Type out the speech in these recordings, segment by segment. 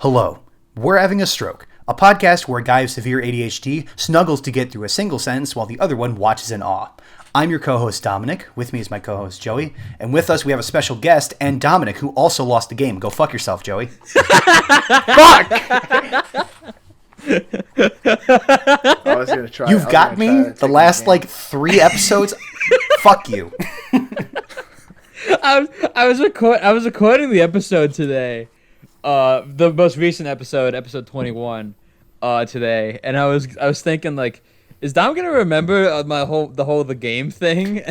Hello, we're having a stroke, a podcast where a guy with severe ADHD snuggles to get through a single sentence while the other one watches in awe. I'm your co-host Dominic, with me is my co-host Joey, and with us we have a special guest, and Dominic, who also lost the game. Go fuck yourself, Joey. Fuck! I was gonna try. You've got me the last, 3 episodes. Fuck you. I was recording the episode today, the most recent episode 21, today, and I was thinking like, is Dom gonna remember the game thing?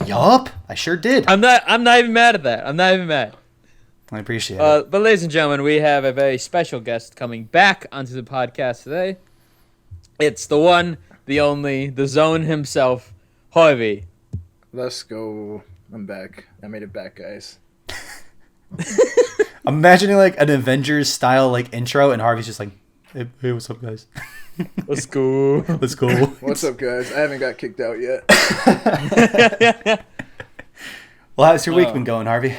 Yup, I sure did. I'm not even mad at that. I'm not even mad. I appreciate it. But ladies and gentlemen, we have a very special guest coming back onto the podcast today. It's the one, the only, the Zone himself, Harvey. Let's go. I'm back. I made it back, guys. I'm imagining like an Avengers style intro, and Harvey's just like, "Hey, what's up, guys? Let's go. Let's go." What's up, guys? I haven't got kicked out yet. Well, how's your week been going, Harvey?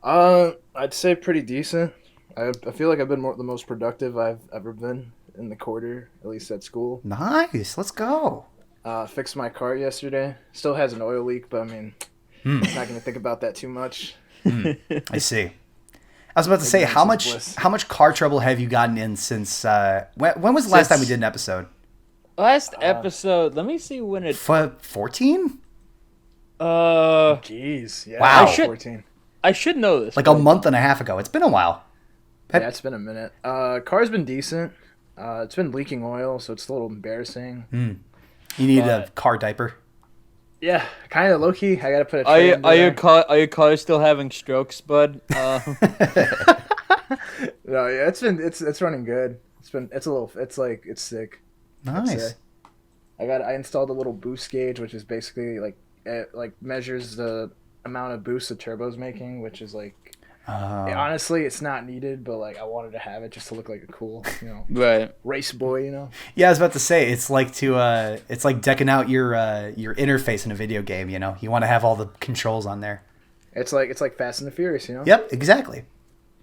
I'd say pretty decent. I feel like I've been the most productive I've ever been in the quarter, at least at school. Nice. Let's go. Fixed my car yesterday. Still has an oil leak, but I mean, I'm not gonna think about that too much. I see. I was about to say, how much car trouble have you gotten in since when was the last time we did an episode? Last episode. Let me see when it. 14? Jeez. Yeah. Wow. 14. I should know this. Like a month and a half ago. It's been a while. Yeah, it's been a minute. Car's been decent. It's been leaking oil, so it's a little embarrassing. You need a car diaper. Yeah, kind of low key. I gotta put a. Are your cars still having strokes, bud? No, yeah, it's running good. It's sick. Nice. I installed a little boost gauge, which is basically it measures the amount of boost the turbo's making, which is honestly it's not needed, but I wanted to have it just to look like a cool, Right. race boy, Yeah, I was about to say it's like decking out your interface in a video game. You want to have all the controls on there. It's like Fast and the Furious, Yep, exactly.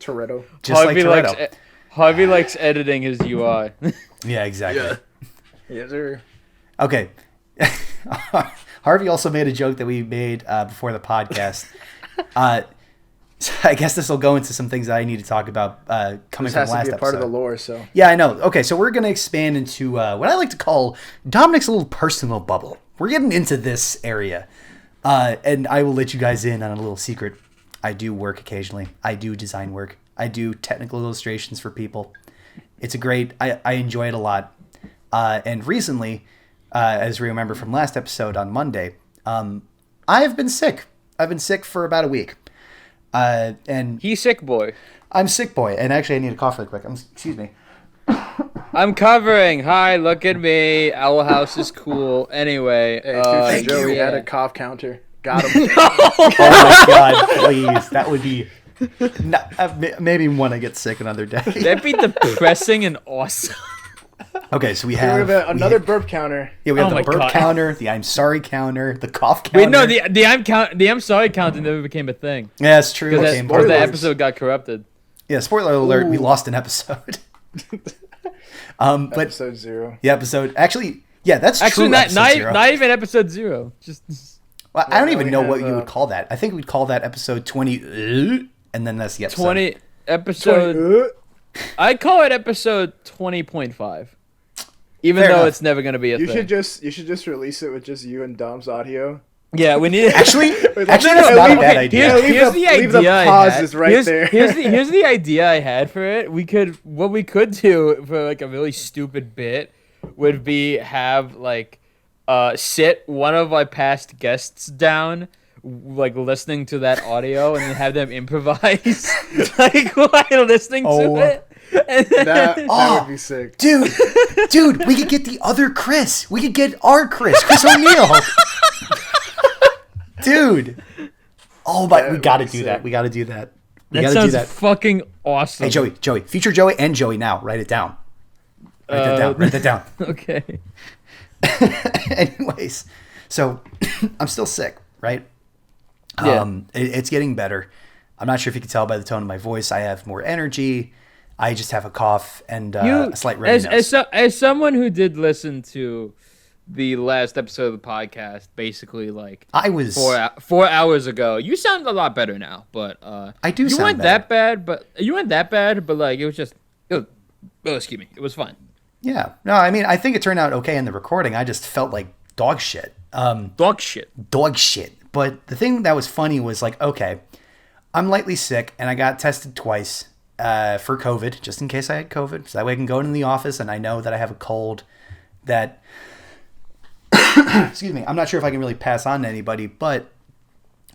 Toretto. Just Harvey like Toretto. Harvey likes editing his UI. Yeah, exactly. Yeah. Yes, sir. Okay. Harvey also made a joke that we made before the podcast. So I guess this will go into some things that I need to talk about coming This from has last to be a episode. part of the lore, so. Yeah, I know. Okay, so we're going to expand into what I like to call Dominic's little personal bubble. We're getting into this area. And I will let you guys in on a little secret. I do work occasionally. I do design work. I do technical illustrations for people. It's I enjoy it a lot. And recently, as we remember from last episode on Monday, I have been sick. I've been sick for about a week. And He's sick, boy. I'm sick, boy. And actually, I need a cough really quick. Excuse me. I'm covering. Hi, look at me. Owl House is cool. Anyway, Hey, thank Joey you. had a cough counter. Got him. Oh my God, please. That would be... maybe when I get sick another day. That'd be depressing and awesome. Okay, so we We have... have another burp counter. Yeah, we have Oh the my burp God. counter, the I'm sorry counter, the cough counter. Wait, no, the I'm sorry counting never became a thing Yeah, it's true. because It came the forward. episode got corrupted. Yeah, spoiler alert, we Ooh. lost an episode. But Episode 0. the episode... Actually, yeah, that's Actually, true. not episode 0. not even episode 0. Just Well, I don't Yeah, even we know have, what you would call that. I think we'd call that episode 20... and then that's the episode. 20 episode. I'd call it episode 20.5. Even Fair though enough. it's never gonna be a You thing. should just release it with just you and Dom's audio. Yeah, we need. Actually, Wait, that's no, not a leave- bad okay, idea. Here's the leave the idea I pauses had. right there. Here's the idea I had for it. What we could do for a really stupid bit would be have sit one of our past guests down, listening to that audio, and then have them improvise while listening Oh. to it. And then- That Oh. would be sick. Dude, we could get the other Chris. We could get our Chris O'Neill. Dude. Oh, but That we got to would be do that. sick. We got to do that. We that got to do sounds that. fucking awesome. Hey, Joey. Feature Joey and Joey now. Write it down. Write that down. Okay. Anyways, so I'm still sick, right? Yeah. It's getting better. I'm not sure if you can tell by the tone of my voice. I have more energy. I just have a cough and a slight runny nose. As someone who did listen to the last episode of the podcast, basically like I was 4 hours ago, you sound a lot better now. But I do. You weren't that bad, but like it was just. Excuse me. It was fun. Yeah. No, I mean, I think it turned out okay in the recording. I just felt like dog shit. Dog shit. Dog shit. But the thing that was funny was like, okay, I'm lightly sick and I got tested twice for COVID, just in case I had COVID. So that way I can go into the office and I know that I have a cold that, excuse me, I'm not sure if I can really pass on to anybody, but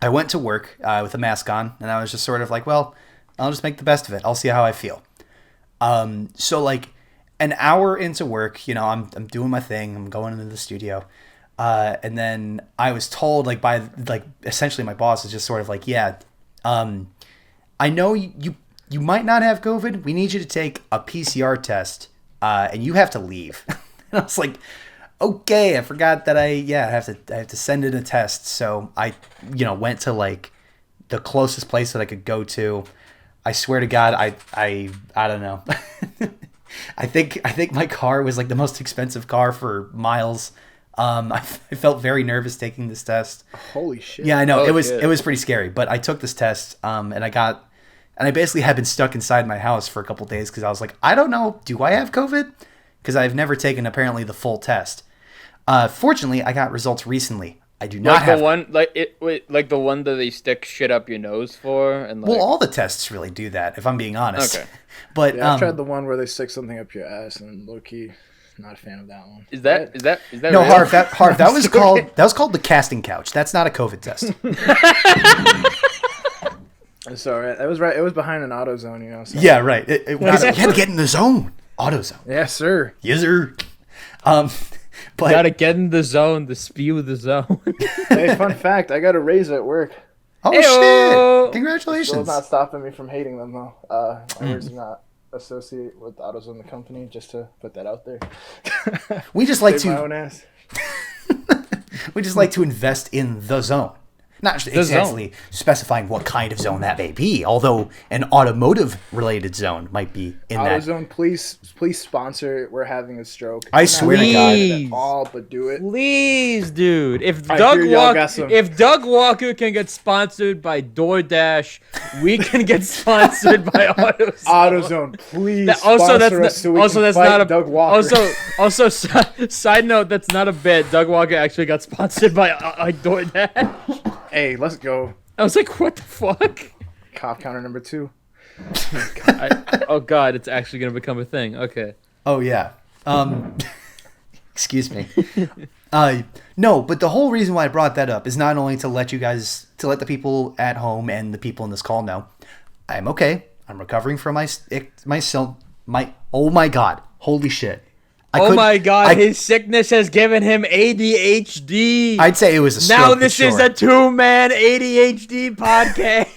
I went to work with a mask on and I was just sort of like, well, I'll just make the best of it. I'll see how I feel. So like an hour into work, you know, I'm doing my thing. I'm going into the studio. And then I was told like by like essentially my boss is just sort of like, yeah, I know you might not have COVID. We need you to take a PCR test, and you have to leave. And I was like, okay, I forgot that I have to send in a test. So I, went to like the closest place that I could go to. I swear to God, I don't know. I think my car was like the most expensive car for miles. I felt very nervous taking this test. Holy shit. Yeah, I know. Oh, it was shit. pretty scary, but I took this test, and I basically had been stuck inside my house for a couple days because I was like, I don't know, do I have COVID? Because I've never taken apparently the full test. Fortunately, I got results recently. I do not have the one like the one that they stick shit up your nose for, and like, well, all the tests really do that, if I'm being honest. Okay. But Yeah, I've tried the one where they stick something up your ass, and low key, not a fan of that one. is that no, real? Harv, that was called the casting couch. That's not a COVID test. It's alright. It was right. It was behind an AutoZone, you know. So. Yeah, right. You had to get in the zone. AutoZone. Yes, sir. Yes, sir. But Gotta get in the zone, the spew the zone. Hey, fun fact: I got a raise at work. oh Heyo. shit! Still Congratulations. not stopping me from hating them though. My raise is not associate with AutoZone, the company. Just to put that out there. We just like Save my to own ass. invest in the zone. Not exactly specifying what kind of zone that may be, although an automotive-related zone might be in that. AutoZone, please sponsor. We're having a stroke. I swear to God. Please. At all, but do it. Please, dude. If I Doug hear y'all got some- Doug Walker can get sponsored by DoorDash, we can get sponsored by AutoZone. AutoZone, please Also, sponsor us so we can that's fight not a Doug Walker. Also, side note, that's not a bit. Doug Walker actually got sponsored by DoorDash. Hey, let's go. I was like, what the fuck? Cop counter number 2. Oh god, it's actually gonna become a thing. Okay. Oh yeah. Excuse me. No, but the whole reason why I brought that up is not only to let the people at home and the people in this call know I'm okay. I'm recovering from my oh my God, holy shit. His sickness has given him ADHD. I'd say it was a stroke. Now for this is sure. a two-man ADHD podcast.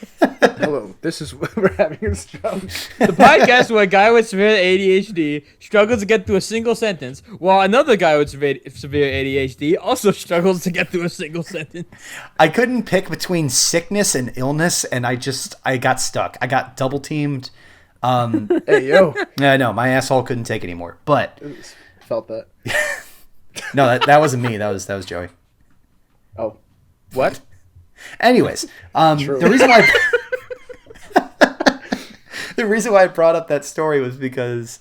Hello, this is we're having a stroke. The podcast where a guy with severe ADHD struggles to get through a single sentence, while another guy with severe ADHD also struggles to get through a single sentence. I couldn't pick between sickness and illness, and I got stuck. I got double teamed. Hey yo, No, my asshole couldn't take anymore. But felt that. no, that wasn't me. That was Joey. Oh, What? Anyways, True. the reason why I brought up that story was because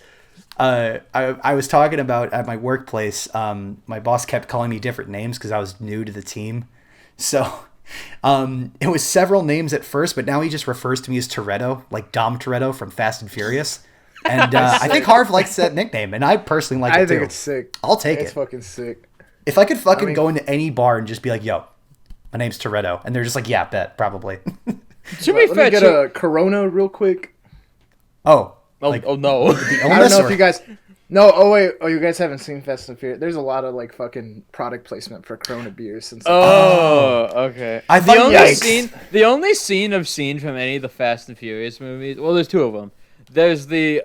I was talking about at my workplace. My boss kept calling me different names because I was new to the team. So it was several names at first, but now he just refers to me as Toretto, like Dom Toretto from Fast and Furious. And I think Harv likes that nickname, and I personally like it I too. think it's sick. I'll take It's it. fucking sick. If I could go into any bar and just be like, yo, my name's Toretto. And they're just like, yeah, bet, probably. To be Let fair, me get a Corona real quick. Oh. oh like no. the I don't illness know or- if you guys. No, oh wait, you guys haven't seen Fast and Furious. There's a lot of like fucking product placement for Corona beers and stuff. Oh, okay. I The thought- only Yikes. scene I've seen from any of the Fast and Furious movies. Well, there's two of them. There's the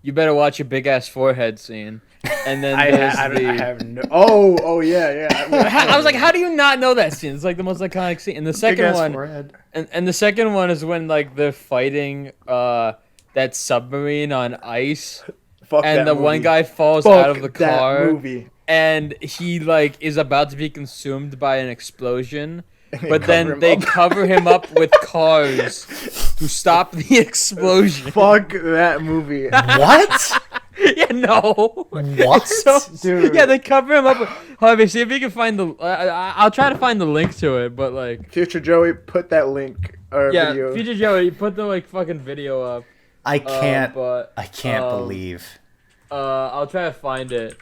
you better watch your big ass forehead scene. And then I have no. Oh yeah. I was like, how do you not know that scene? It's like the most iconic scene. And the second Big-ass one, forehead. and the second one is when like they're fighting that submarine on ice, Fuck and that the one movie. guy falls Fuck out of the that car, movie. and he like is about to be consumed by an explosion. They But cover then him they up. cover him up with cars to stop the explosion. Fuck that movie. What? Yeah, no. What? So, Dude. yeah, they cover him up. Harvey, see if you can find the. I'll try to find the link to it, but like. Future Joey, put that link or Yeah, video. Future Joey, put the like fucking video up. I can't. But I can't um, believe. I'll try to find it,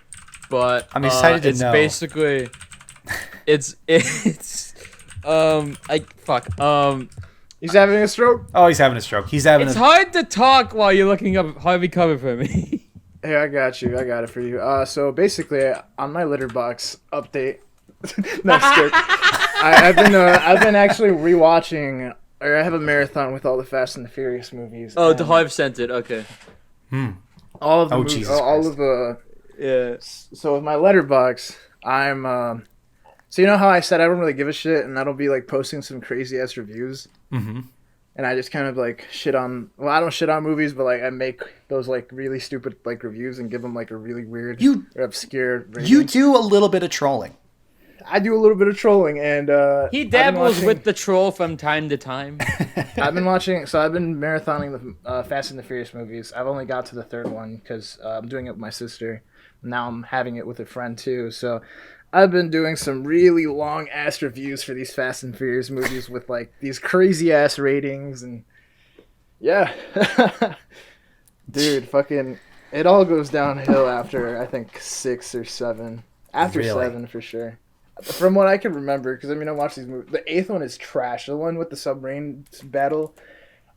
but I'm excited to it's know. basically, it's He's having a stroke. Oh, he's having a stroke. He's having it's a. hard to talk while you're looking up Harvey cover for me. Hey, I got you. I got it for you. So basically, on my Letterbox update, no, skip. I've been actually rewatching, or I have a marathon with all the Fast and the Furious movies. Oh, and the Harv sent it. Okay. all of the Oh, movies, Jesus all Christ. of the. Yeah. So with my Letterbox, I'm. So you know how I said I don't really give a shit, and I don't be like posting some crazy ass reviews. Mm-hmm. And I just kind of like shit on. Well, I don't shit on movies, but like I make those like really stupid like reviews and give them like a really weird or obscure. Rating. You do a little bit of trolling. I do a little bit of trolling, and He I've been dabbles watching- with the troll from time to time. I've been watching. So I've been marathoning the Fast and the Furious movies. I've only got to the third one because I'm doing it with my sister. Now I'm having it with a friend too. So I've been doing some really long ass reviews for these Fast and Furious movies with like these crazy ass ratings and yeah, dude, fucking, it all goes downhill after I think 6 or 7. After Really? 7 for sure. From what I can remember, because I mean I watched these movies. The 8th one is trash. The one with the submarine battle,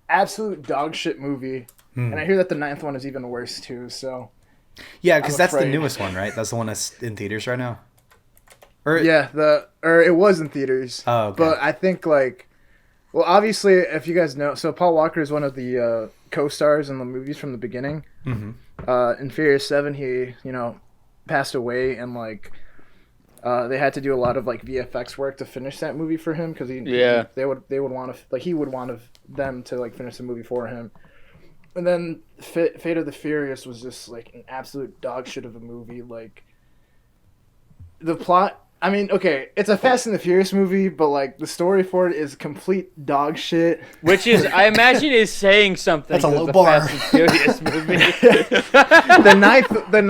absolute dog shit movie. And I hear that the 9th one is even worse too. So Yeah, because I'm that's the afraid. newest one, right? That's the one that's in theaters right now. Or yeah, it was in theaters. Oh, okay. But I think like, well, obviously, if you guys know, so Paul Walker is one of the co-stars in the movies from the beginning. Mhm. In Furious 7, he passed away, and like they had to do a lot of like VFX work to finish that movie for him because they would want to like he would want them to like finish the movie for him. And then Fate of the Furious was just like an absolute dog shit of a movie. Like the plot. I mean, okay, it's a Fast and the Furious movie, but like the story for it is complete dog shit. Which is, I imagine, is saying something. That's a 'cause low the bar. Fast and Furious movie. The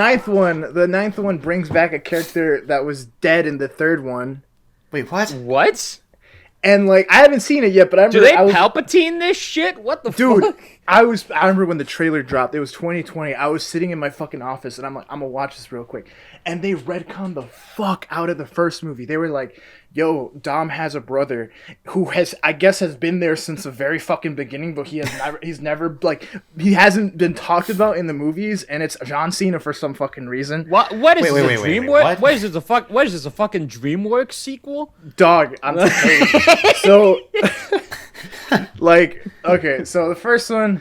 ninth one brings back a character that was dead in the third one, Wait, what? What? and like I haven't seen it yet, but I Do remember they Palpatine this shit? What the dude. fuck? I remember when the trailer dropped. It was 2020. I was sitting in my fucking office, and I'm like, I'm gonna watch this real quick. And they retconned the fuck out of the first movie. They were like, "Yo, Dom has a brother who has been there since the very fucking beginning, but he hasn't been talked about in the movies, and it's John Cena for some fucking reason." What is Wait, this, wait, a wait, DreamWorks? what? What is this, what is this, a fucking DreamWorks sequel? Dog, I'm so like, okay, so the first one,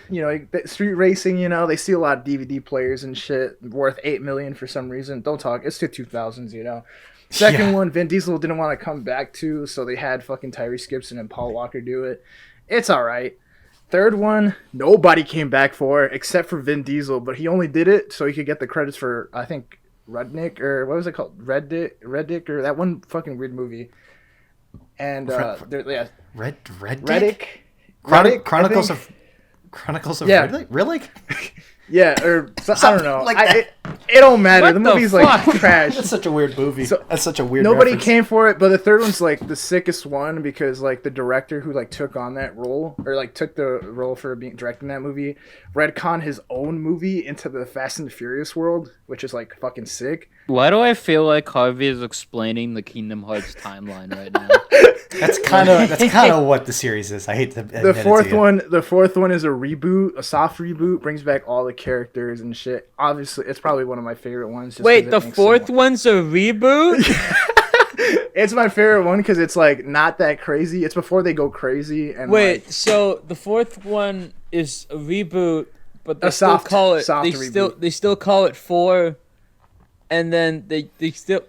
street racing, they see a lot of DVD players and shit worth $8 million for some reason. Don't talk, it's the 2000s. Second one, Vin Diesel didn't want to come back to, so they had fucking Tyrese Gibson and Paul Walker do it. It's all right. Third one, nobody came back for except for Vin Diesel, but he only did it so he could get the credits for, I think, Rudnick, or what was it called? Reddick, or that one fucking weird movie. And Reddick? Reddick, Chronicles I of Yeah. Riddick? Yeah, or I don't know. like that. It don't matter. What The the movie's like fuck? trash. That's such a weird movie. That's such a weird Nobody reference. came for it, but the third one's like the sickest one because like the director who like took on that role or like took the role for directing that movie retconned his own movie into the Fast and the Furious world, which is like fucking sick. Why do I feel like Harvey is explaining the Kingdom Hearts timeline right now? That's kind of what the series is. I hate to admit The it to fourth you. one is a reboot, a soft reboot, brings back all the characters and shit. Obviously, it's probably one of my favorite ones. Just Wait, 'cause the it makes fourth so one's a reboot? It's my favorite one because it's like not that crazy. It's before they go crazy and Wait, like, so the fourth one is a reboot, but they A still soft- call it soft they still call it 4, and then they still.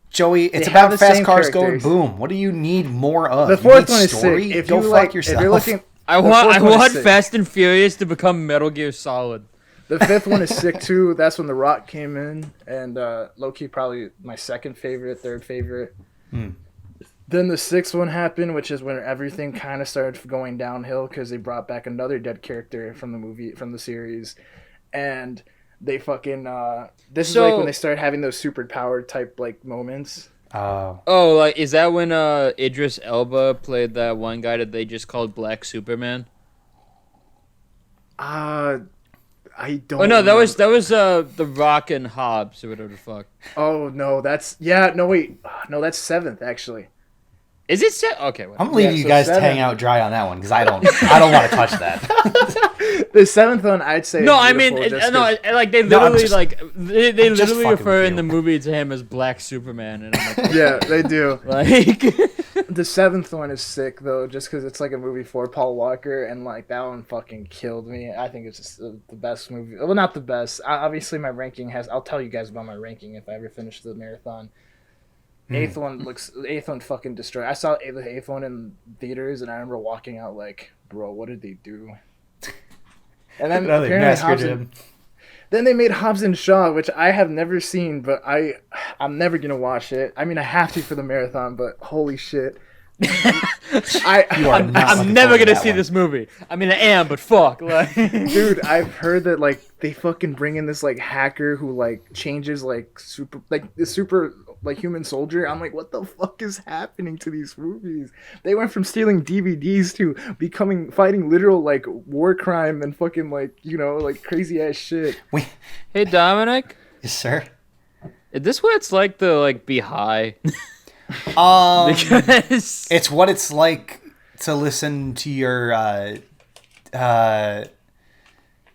Joey, it's They have about the fast same cars going characters. boom. What do you need more of? The You fourth need one is story? sick. If Go you fuck like, yourself. if you're looking, I the want fourth I one is want sick. Fast and Furious to become Metal Gear Solid. The fifth one is sick too. That's when The Rock came in, and low-key probably my second favorite, third favorite. Then the sixth one happened, which is when everything kind of started going downhill because they brought back another dead character from the series, and they fucking this is like when they started having those super powered type like moments. Oh. Oh, like is that when Idris Elba played that one guy that they just called Black Superman? I don't. Oh no, that was remember. The Rock and Hobbs or whatever the fuck. Oh no, that's no, that's seventh actually. Is it set? Okay, whatever. I'm leaving Yeah, you so guys to seven. hang out dry on that one because I don't want to touch that. The seventh one I'd say. No, is I mean, beautiful just no, 'cause- like they No, I'm literally just- they I'm just literally fucking refer with in the you. movie to him as Black Superman, and I'm like, yeah, they do. like The seventh one is sick though, just because it's like a movie for Paul Walker, and like that one fucking killed me. I think it's just the best movie. Well, not the best. Obviously, my ranking has. I'll tell you guys about my ranking if I ever finish the marathon. Eighth one fucking destroyed. I saw the eighth one in theaters, and I remember walking out like, bro, what did they do? And then No, they apparently massacred Hobbs and, him. then they made Hobbs and Shaw, which I have never seen, but I'm never gonna watch it. I mean, I have to for the marathon, but holy shit. You are I, not I'm looking never forward to gonna that see one. this movie. I mean, I am, but fuck, like, dude, I've heard that like they fucking bring in this like hacker who like changes like super like human soldier. I'm like, what the fuck is happening to these movies? They went from stealing DVDs to fighting literal like war crime and fucking like like crazy ass shit. hey Dominic, Yes, sir. is this what it's like to like be high? Because It's what it's like to listen to your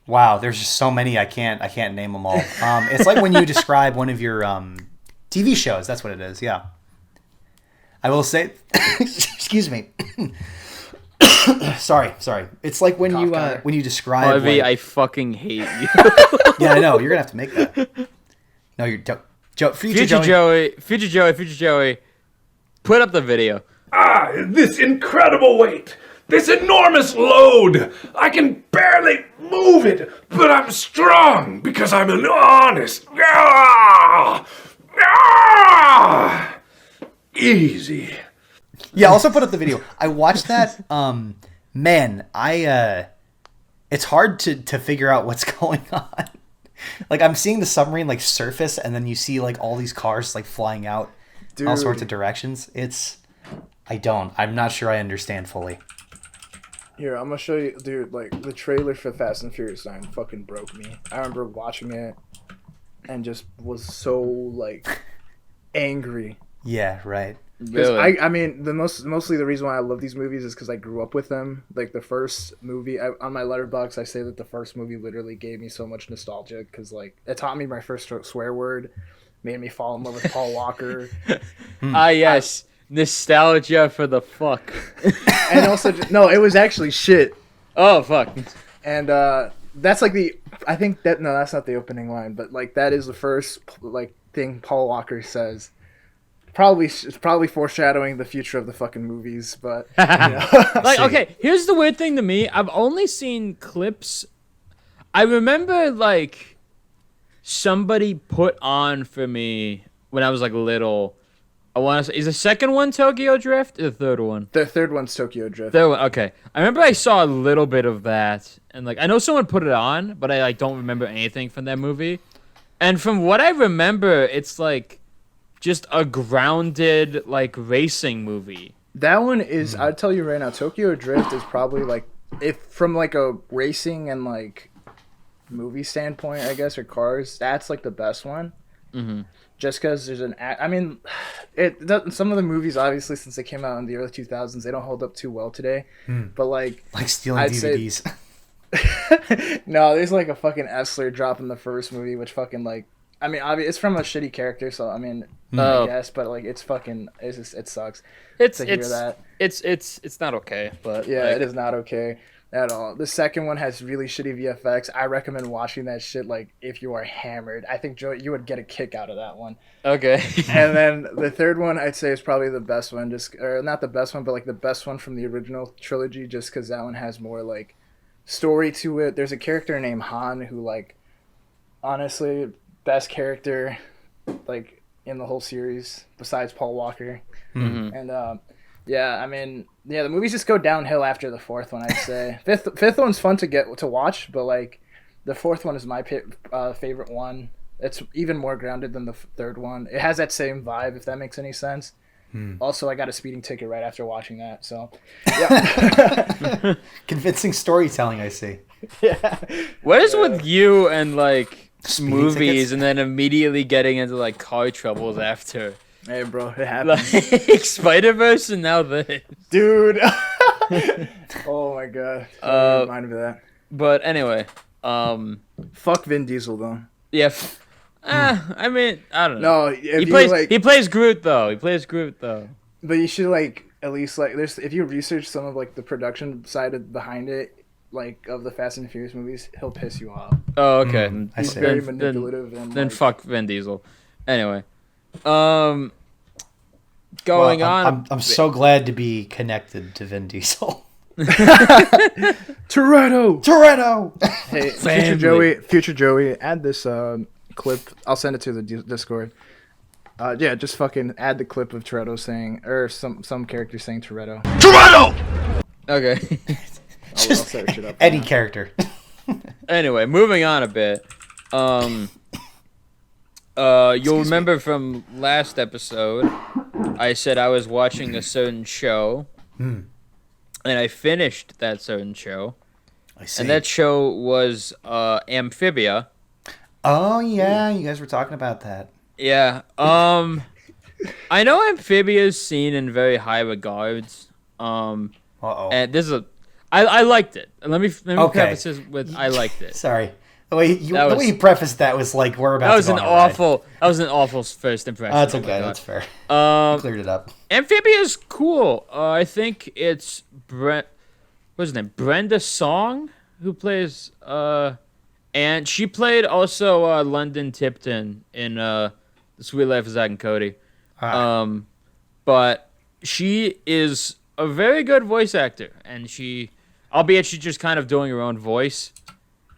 wow, there's just so many I can't name them all. It's like when you describe one of your TV shows, that's what it is. Yeah. I will say excuse me. sorry. It's like when Cough you describe Harvey, like, I fucking hate you. yeah, I know, you're going to have to make that. No, you're future Future Joey, put up the video. This incredible weight, this enormous load. I can barely move it, but I'm strong because I'm an honest. Easy. Yeah, also put up the video. I watched that. Man, it's hard to figure out what's going on. Like I'm seeing the submarine like surface, and then you see like all these cars like flying out in all sorts of directions. I'm not sure I understand fully. Here, I'm gonna show you, dude. Like the trailer for Fast and Furious 9 fucking broke me. I remember watching it and just was so like angry. Yeah, right. Really? I mean, mostly the reason why I love these movies is because I grew up with them. Like the first movie, on my letterbox, I say that the first movie literally gave me so much nostalgia because like it taught me my first swear word, made me fall in love with Paul Walker, Yes, nostalgia for the fuck. and also no, it was actually shit. Oh fuck. And that's like I think that no, that's not the opening line, but like that is the first like thing Paul Walker says. It's probably foreshadowing the future of the fucking movies, but Like, okay, here's the weird thing to me. I've only seen clips. I remember, like, somebody put on for me when I was, like, little. I want to say, is the second one Tokyo Drift or the third one? the third one's Tokyo Drift. Third one, okay. I remember I saw a little bit of that. And, like, I know someone put it on, but I, like, don't remember anything from that movie. And from what I remember, it's, like, just a grounded, like, racing movie. That one is, I'll tell you right now, Tokyo Drift is probably like, if from like a racing and like movie standpoint, I guess, or cars, that's like the best one. Mm-hmm. Just because there's I mean, some of the movies, obviously, since they came out in the early 2000s, they don't hold up too well today. But like stealing I'd say- DVDs. no, there's like a fucking Essler drop in the first movie, which fucking like, I mean, it's from a shitty character, so I mean, I guess, but like, it sucks. It's to hear that. It's not okay, but Yeah, like, it is not okay. at all. The second one has really shitty VFX. I recommend watching that shit like if you are hammered. I think Joe, you would get a kick out of that one. Okay. And then the third one I'd say is probably the best one, just or not the best one, but like the best one from the original trilogy, just because that one has more like story to it. There's a character named Han who like honestly best character like in the whole series besides Paul Walker. Mhm. And yeah, I mean, yeah, the movies just go downhill after the fourth one, I'd say. Fifth one's fun to watch, but like the fourth one is my favorite one. It's even more grounded than the third one. It has that same vibe, if that makes any sense. Also, I got a speeding ticket right after watching that, so yeah. Convincing storytelling, I see. Yeah. What is with you and like Speeding movies tickets? and then immediately getting into like car troubles after? Hey, bro, it happens. Like Spider-Verse and now this. Dude. Oh my god. Remind me of that. But anyway, Fuck Vin Diesel, though. yeah. I mean, I don't know. No, if He plays Groot though. but you should like at least like if you research some of like the production side behind it, like of the Fast and Furious movies, he'll piss you off. Oh, okay. I He's see. very Then- manipulative and Then like, fuck Vin Diesel. Anyway, going Well, on. I'm so glad to be connected to Vin Diesel. Toretto. Toretto. Hey, Family. future Joey, add this clip. I'll send it to the Discord. Yeah, just fucking add the clip of Toretto saying, or some character saying Toretto. Okay. I'll Just search it up. any character. Anyway, moving on a bit. You'll remember from last episode, I said I was watching a certain show, and I finished that certain show, I see. and that show was Amphibia. Oh yeah, you guys were talking about that. Yeah. I know Amphibia is seen in very high regards. Uh-oh. And this is I liked it. Let me Okay. preface this with I liked it. Sorry. The way That the way you prefaced that was like we're about That was to an go on a ride. awful first impression. That's Oh my okay. God. That's fair. Um, Cleared it up. Amphibia is cool. I think it's what's his name? Brenda Song who plays and she played also London Tipton in The Sweet Life of Zack and Cody. But she is a very good voice actor, and albeit she's just kind of doing her own voice.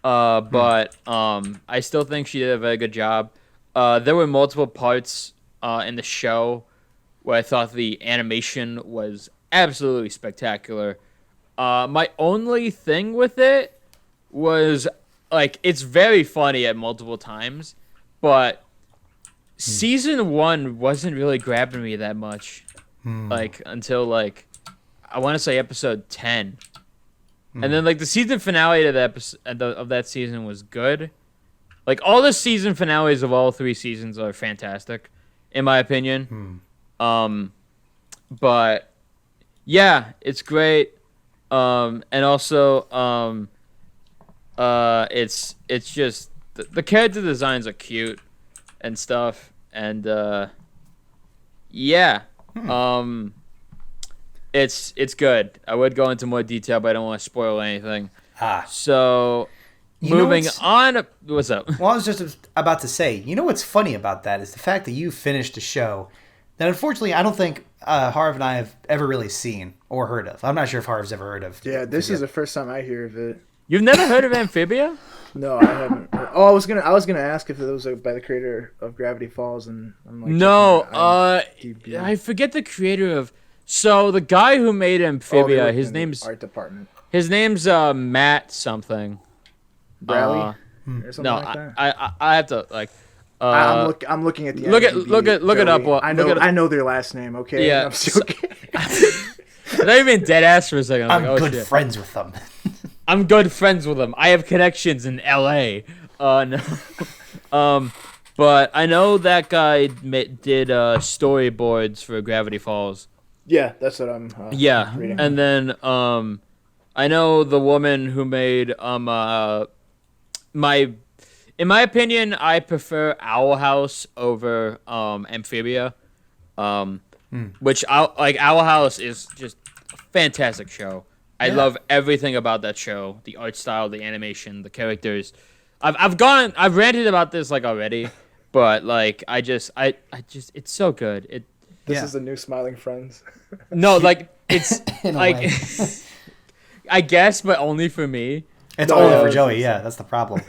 But I still think she did a very good job. There were multiple parts in the show where I thought the animation was absolutely spectacular. My only thing with it was like it's very funny at multiple times, but season 1 wasn't really grabbing me that much. Like until like I want to say episode 10. And then like the season finale of that season was good. Like all the season finales of all 3 seasons are fantastic, in my opinion. But yeah, it's great. And also it's just the character designs are cute and stuff, and yeah. It's good. I would go into more detail, but I don't want to spoil anything. So, You know moving what's- on. What's up? Well, I was just about to say, you know what's funny about that is the fact that you finished a show that unfortunately I don't think Harv and I have ever really seen or heard of. I'm not sure if Harv's ever heard of. Yeah, this is the first time I hear of it. You've never heard of Amphibia? No, I haven't. Oh, I was gonna ask if it was by the creator of Gravity Falls, and I'm like, No. checking the IMDb. I forget the creator of. So the guy who made Oh, they Amphibia, work his in the name's art department. Matt something. Bradley Uh, or something No, like that. I have to like. I'm looking at the look at- IMDb, look it up Joey. while- I know look it- I know their last name. Okay. Yeah, I'm joking. I thought you mean dead ass for a second. I I'm was like, oh, good shit. friends with them. I'm good friends with him. I have connections in L.A. No. But I know that guy did storyboards for Gravity Falls. Yeah, that's what I'm. Yeah, reading. and then I know the woman who made in my opinion, I prefer Owl House over Amphibia, which Owl House is just a fantastic show. I love everything about that show. The art style, the animation, the characters. I've ranted about this like already, but like I just it's so good. This is the new Smiling Friends. No, like it's In a like way. I guess, but only for me. It's only for Joey. Yeah, that's the problem.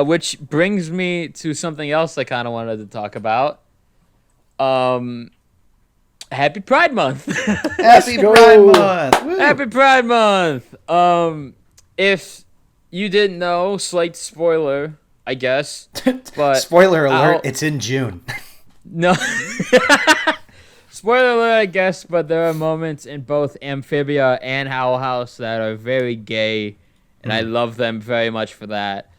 Which brings me to something else I kind of wanted to talk about. Happy Pride Month. Happy go. Pride Month. Woo. Happy Pride Month. If you didn't know, slight spoiler, I guess. But Spoiler alert, I'll- it's in June. No. Spoiler alert, I guess, but there are moments in both Amphibia and Owl House that are very gay, and I love them very much for that.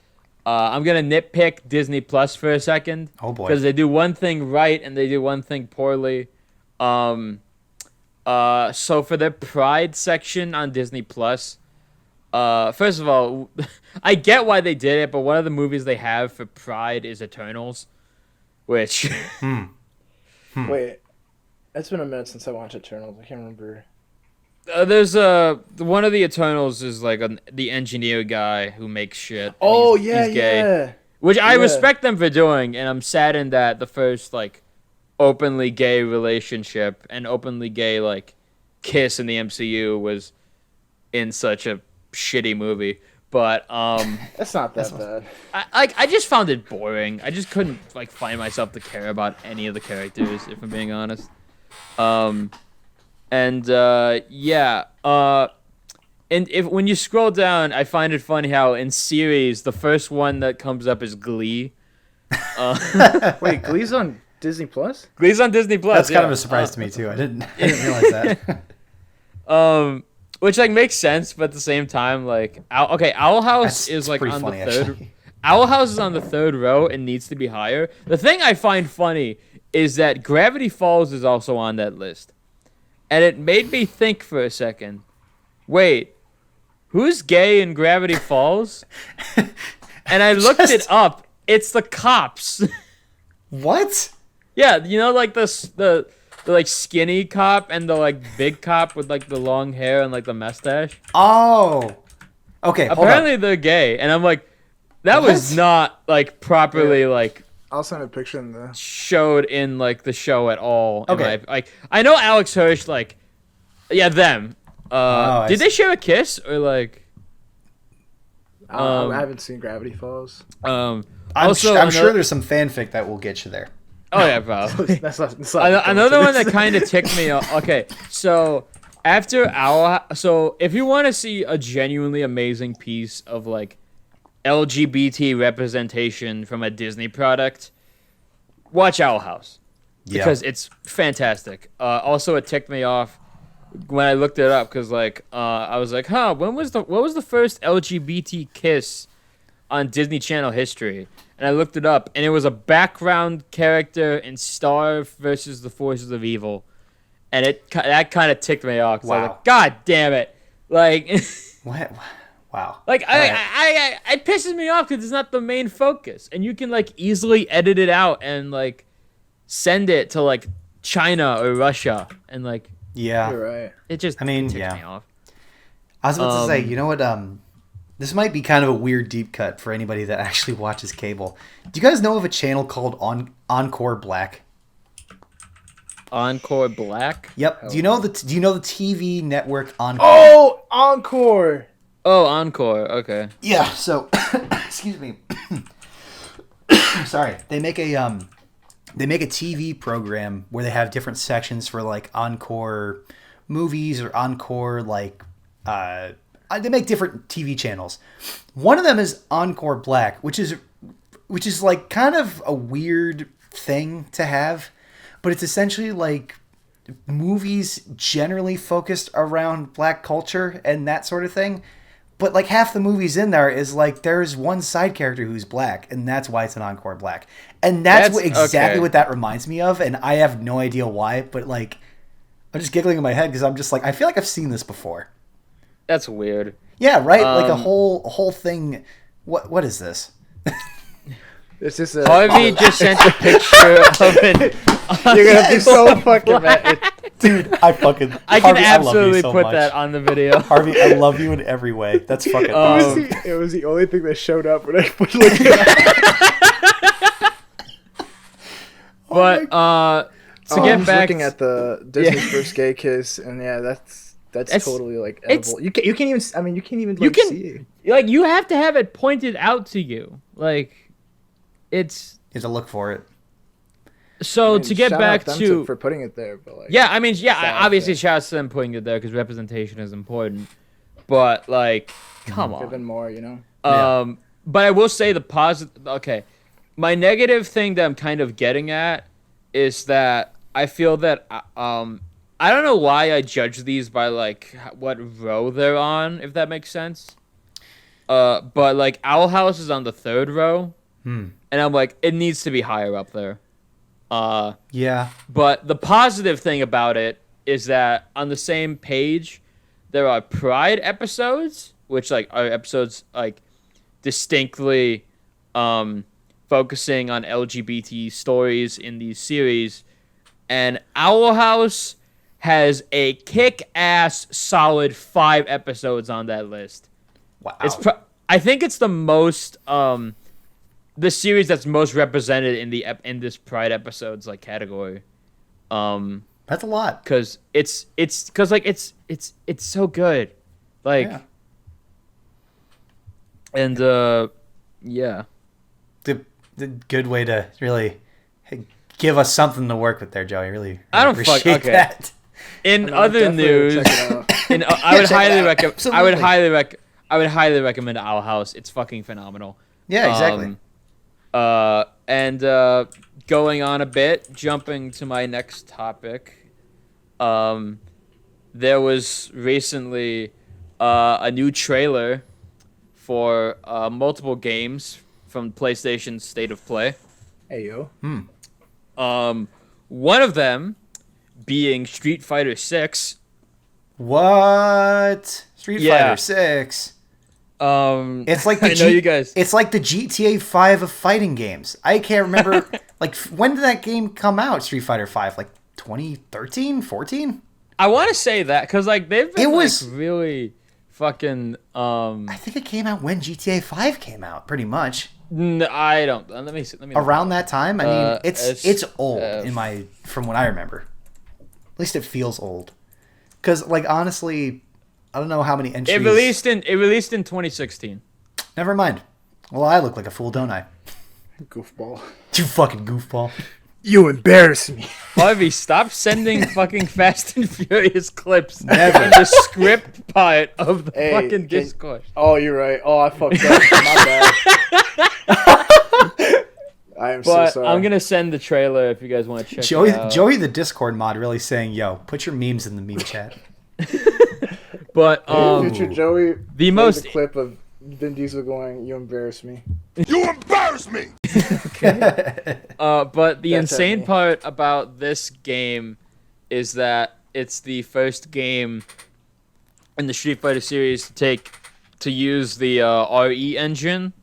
I'm going to nitpick Disney Plus for a second. Oh, boy. Because they do one thing right and they do one thing poorly. So for their Pride section on Disney Plus, first of all, I get why they did it, but one of the movies they have for Pride is Eternals, which... Wait, it's been a minute since I watched Eternals. I can't remember. There's one of the Eternals is like the engineer guy who makes shit. and Oh he's yeah, gay, yeah. which I Yeah. respect them for doing, and I'm saddened that the first like openly gay relationship and openly gay like kiss in the MCU was in such a shitty movie. But It's not that bad. I just found it boring. I just couldn't like find myself to care about any of the characters, if I'm being honest. And if when you scroll down, I find it funny how in series the first one that comes up is Glee. Wait, Glee's on Disney Plus? Glee's on Disney Plus. That's kind of a surprise to me too. I didn't realize that. Which like makes sense, but at the same time, like Owl House That's- is it's like pretty on funny, the third. actually. Owl House is on the third row and needs to be higher. The thing I find funny is that Gravity Falls is also on that list, and it made me think for a second. Wait, who's gay in Gravity Falls? And I looked it up. It's the cops. What? Yeah, you know, like the like skinny cop and the like big cop with like the long hair and like the mustache. Oh. Okay, hold on. Apparently they're gay, and I'm like, that was What? not like properly like I'll send a picture in the. showed in like the show at all. Okay. Like I know Alex Hirsch, like, yeah, them. I Did see. they share a kiss or like? I haven't seen Gravity Falls. I'm Also, sure another- there's some fanfic that will get you there. Oh yeah, probably. That's not Another one that kind of ticked me off. Okay, so after so if you want to see a genuinely amazing piece of like LGBT representation from a Disney product, watch Owl House because it's fantastic. Also, it ticked me off when I looked it up because like I was like, what was the first LGBT kiss on Disney Channel history? And I looked it up, and it was a background character in Star versus the Forces of Evil, and that kind of ticked me off. 'Cause I was Wow. like, God damn it! Like, What? Wow. like Alright. it pisses me off because it's not the main focus, and you can like easily edit it out and like send it to like China or Russia, and like Yeah. You're right. it just I mean, ticks yeah. me off. I was about to say, you know what? This might be kind of a weird deep cut for anybody that actually watches cable. Do you guys know of a channel called Encore Black? Encore Black. Yep. Do you know the TV network Encore? Oh, Encore. Oh, Encore. Okay. Yeah. So, excuse me. Sorry. They make a TV program where they have different sections for like Encore movies or Encore like they make different TV channels. One of them is Encore Black, which is like kind of a weird thing to have, but it's essentially like movies generally focused around black culture and that sort of thing. But like half the movies in there is like there's one side character who's black, and that's why it's an Encore Black. And that's exactly okay. what that reminds me of, and I have no idea why, but like I'm just giggling in my head because I'm just like, I feel like I've seen this before. That's weird. Yeah, right? Like a whole thing. What is this? It's just Harvey just sent a picture of it. You're gonna be so fucking mad. Dude, I can Harvey, I love you absolutely so put much. that That on the video. Harvey, I love you in every way. That's fucking It awesome. was, it was the only thing that showed up when I put looking But to I get was back, looking at the Disney's First Gay Kiss, and yeah, that's totally like it's- edible. You can't even. I mean, you can't even You like can- see it. like you have to have it pointed out to you. Like it's You have to look for it. so I mean, to get shout back out them to for putting it there, but like yeah, I mean yeah, Sad obviously thing. shout out to them putting it there because representation is important. But like, come on. even more, you know. Yeah. But I will say the positive. Okay, my negative thing that I'm kind of getting at is that I feel that I don't know why I judge these by like what row they're on, if that makes sense. But like Owl House is on the 3rd row, and I'm like, it needs to be higher up there. Yeah. But the positive thing about it is that on the same page, there are Pride episodes, which like are episodes like distinctly focusing on LGBT stories in these series, and Owl House has a kick-ass solid 5 episodes on that list. Wow. I think it's the most the series that's most represented in this Pride episodes like category. That's a lot. Cause it's so good, like, Yeah. and yeah, The good way to really give us something to work with there, Joey. Really I don't fuck- appreciate okay. that. In I other definitely would news, check it out. I would check it highly out. recommend. Absolutely. I would highly recommend Owl House. It's fucking phenomenal. Yeah, exactly. And going on a bit, jumping to my next topic. There was recently a new trailer for multiple games from PlayStation's State of Play. Hey yo. One of them being Street Fighter 6. What? Street Yeah. Fighter 6. It's like I know you guys. It's like the GTA 5 of fighting games. I can't remember. Like, when did that game come out? Street Fighter 5, like 2013, 14? I want to say that because like they've been It was- like, really fucking. I think it came out when GTA 5 came out, pretty much I don't. Let me see. Let me. around that time. I mean, it's S- old from what I remember. At least it feels old. Because, like, honestly, I don't know how many entries. It released in 2016. Never mind. Well, I look like a fool, don't I? Goofball. You fucking goofball. You embarrass me. Harvey, stop sending fucking Fast and Furious clips Never. in the script part of the Hey, fucking can- Discord. Oh, you're right. Oh, I fucked up. My bad. I am But so sorry. I'm gonna send the trailer if you guys want to check Joey, it out. Joey, the Discord mod, really saying, "Yo, put your memes in the meme chat." But Future Joey. the plays most a clip of Vin Diesel going, "You embarrass me." You embarrass me! but the That's insane me. part about this game is that it's the first game in the Street Fighter series to use the RE engine,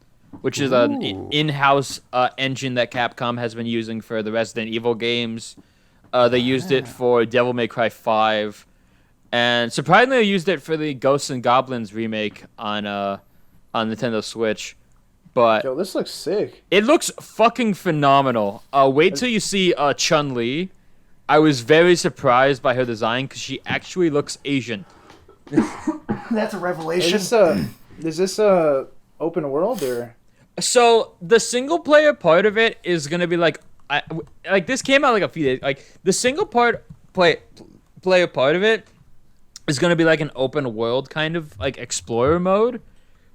which is an Ooh. in-house engine that Capcom has been using for the Resident Evil games. They used it for Devil May Cry 5, and surprisingly, they used it for the Ghosts and Goblins remake on Nintendo Switch. But Yo, this looks sick. it looks fucking phenomenal. Wait till you see Chun-Li. I was very surprised by her design because she actually looks Asian. That's a revelation. Is this a open world or? So the single player part of it is gonna be like this came out like a few days. Like the single player part of it is gonna be like an open world kind of like explorer mode,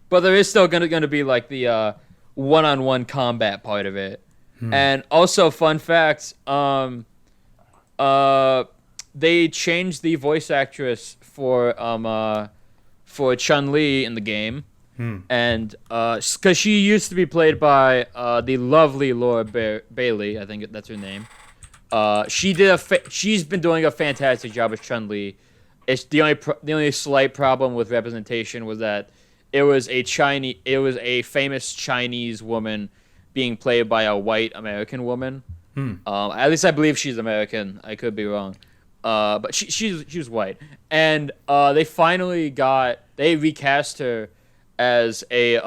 but there is still gonna be like the one-on-one combat part of it. And also, fun fact, they changed the voice actress for Chun-Li in the game. And because she used to be played by the lovely Laura Bailey, I think that's her name. She's been doing a fantastic job as Chun-Li. It's the only slight problem with representation was that it was a famous Chinese woman being played by a white American woman. At least I believe she's American. I could be wrong. but she was white, and they recast her as they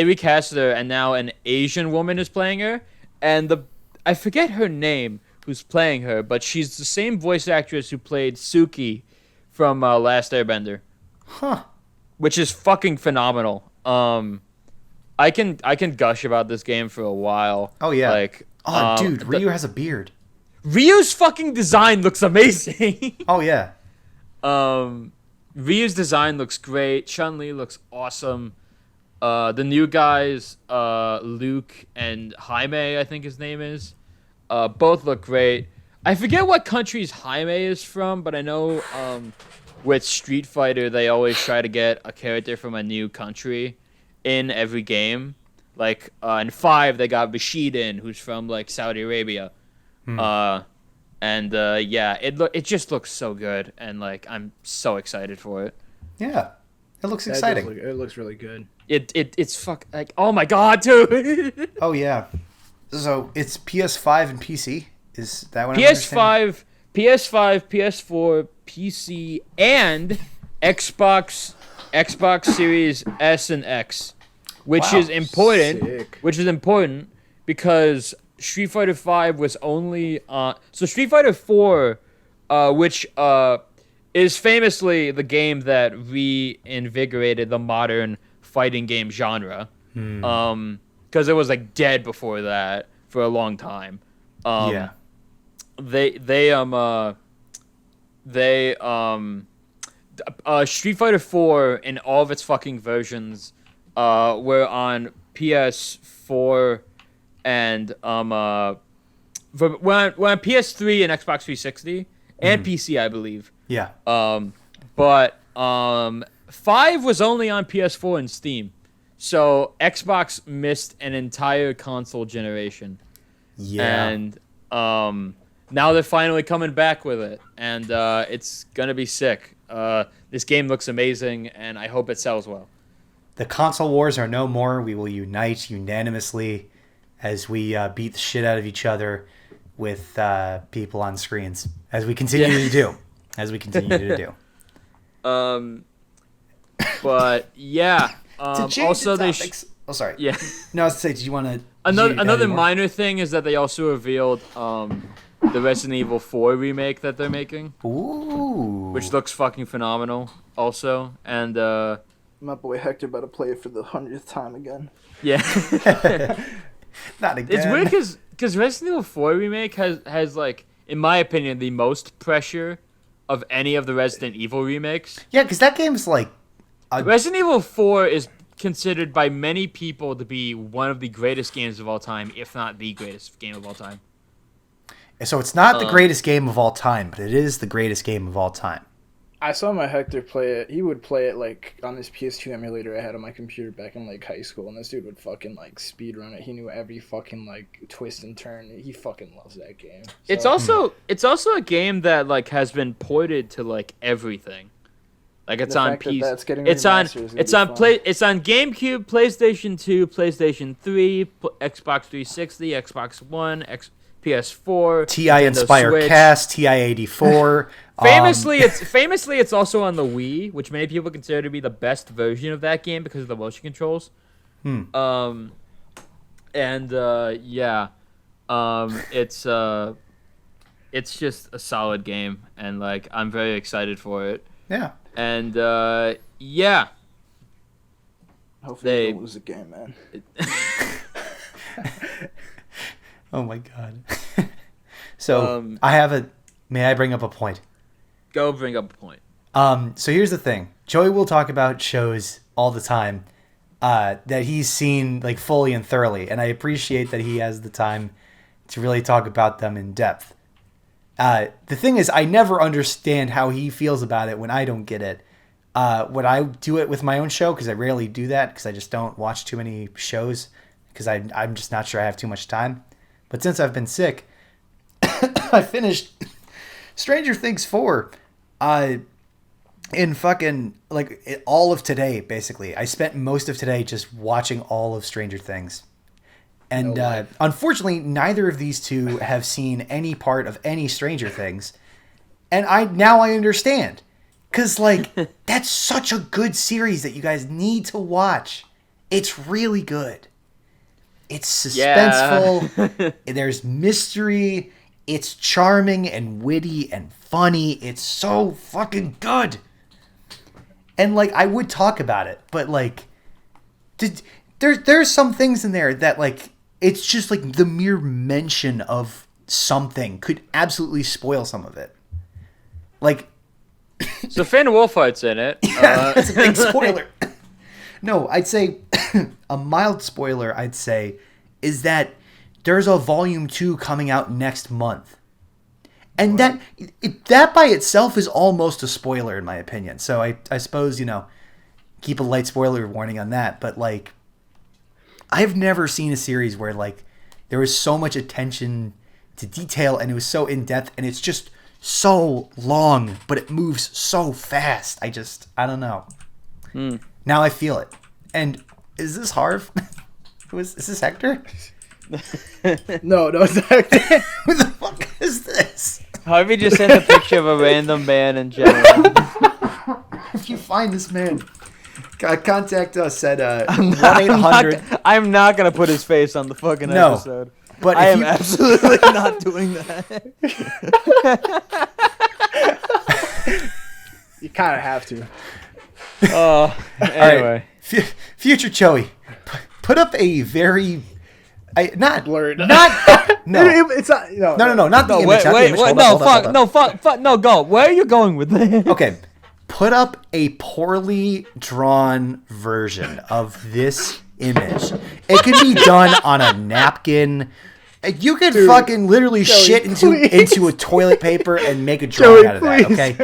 recast her, and now an Asian woman is playing her, and I forget her name who's playing her, but she's the same voice actress who played Suki from Last Airbender. Huh. Which is fucking phenomenal. I can gush about this game for a while. Oh yeah. Like, dude, Ryu has a beard. Ryu's fucking design looks amazing. Oh yeah. Ryu's design looks great. Chun-Li looks awesome. The new guys, Luke and Jaime, I think his name is, both look great. I forget what countries Jaime is from, but I know with Street Fighter they always try to get a character from a new country in every game. Like in 5 they got Rashidin, who's from like Saudi Arabia. Yeah, it just looks so good, and like I'm so excited for it. Yeah. It looks exciting. It looks really good. It's like, oh my god, dude. Oh yeah. So it's PS5 and PC. Is that what I'm understanding? PS5, PS4, PC, and Xbox Series S and X, which Wow. is important. Sick. Which is important because Street Fighter V was only so Street Fighter 4, which is famously the game that reinvigorated the modern fighting game genre. Because it was like dead before that for a long time. Yeah. Street Fighter 4 in all of its fucking versions were on PS4 and we're on PS3 and Xbox 360 and PC, I believe. Yeah. But 5 was only on PS4 and Steam. So Xbox missed an entire console generation. Yeah. And now they're finally coming back with it, and it's gonna be sick. This game looks amazing, and I hope it sells well. The console wars are no more. We will unite unanimously as we beat the shit out of each other with people on screens, as we continue to do. As we continue to do. But yeah. Also, they. Oh, sorry. Yeah. No, I was to say, did you want to? Another minor thing is that they also revealed the Resident Evil 4 remake that they're making, Ooh. which looks fucking phenomenal. Also, and My boy Hector about to play it for the 100th time again. yeah. Not again. It's weird because Resident Evil 4 remake has like, in my opinion, the most pressure of any of the Resident Evil remakes. Yeah, because that game's like. Resident Evil 4 is considered by many people to be one of the greatest games of all time, if not the greatest game of all time. So it's not the greatest game of all time, but it is the greatest game of all time. I saw my Hector play it. He would play it like on this PS2 emulator I had on my computer back in like high school, and this dude would fucking like speed run it. He knew every fucking like twist and turn. He fucking loves that game. So, It's also a game that like has been ported to like everything. Like it's The on fact that PC. that's getting It's on. remastered is gonna It's be on fun. It's on GameCube, PlayStation 2, PlayStation 3, Xbox 360, Xbox One, PS4, TI Nintendo Inspire Switch. Cast, TI-84. Famously, it's also on the Wii, which many people consider to be the best version of that game because of the motion controls. Yeah. It's just a solid game, and like I'm very excited for it. Yeah. And yeah, hopefully they- they don't lose the game, man. Oh my god. So Um, I have a. May I bring up a point? go bring up a point. So here's the thing. Joey will talk about shows all the time that he's seen like fully and thoroughly, and I appreciate that he has the time to really talk about them in depth. The thing is, I never understand how he feels about it when I don't get it. When I do it with my own show, because I rarely do that, because I just don't watch too many shows, because I'm just not sure I have too much time. But since I've been sick, I finished Stranger Things 4 in fucking, like, all of today, basically. I spent most of today just watching all of Stranger Things. And unfortunately, neither of these two have seen any part of any Stranger Things. And I understand. Because, like, that's such a good series that you guys need to watch. It's really good. It's suspenseful. There's mystery. It's charming and witty and funny. It's so fucking good. And, like, I would talk about it, but, like, there's some things in there that, like, it's just, like, the mere mention of something could absolutely spoil some of it. Like... So Finn Wolfhardt's in it. Yeah, that's a big spoiler. No, I'd say a mild spoiler, I'd say, is that there's a volume 2 coming out next month. And that by itself is almost a spoiler, in my opinion. So I suppose, keep a light spoiler warning on that. But, like, I've never seen a series where, like, there was so much attention to detail and it was so in-depth and it's just so long, but it moves so fast. I don't know. Now I feel it. And is this Harv? Is this Hector? No, it's Hector. Who the fuck is this? Harvey just sent a picture of a random man in general. If you find this man, contact us at 1-800. I'm not gonna put his face on the fucking episode. But I am absolutely not doing that. You kind of have to. Anyway. Right. Future Joey, put up a very... not blurred. Not no. It's not. No, not the image. Wait, not the image. Hold up. No, go. Where are you going with this? Okay, put up a poorly drawn version of this image. It could be done on a napkin. You could fucking literally Joey, shit into a toilet paper and make a drawing out of that. Okay,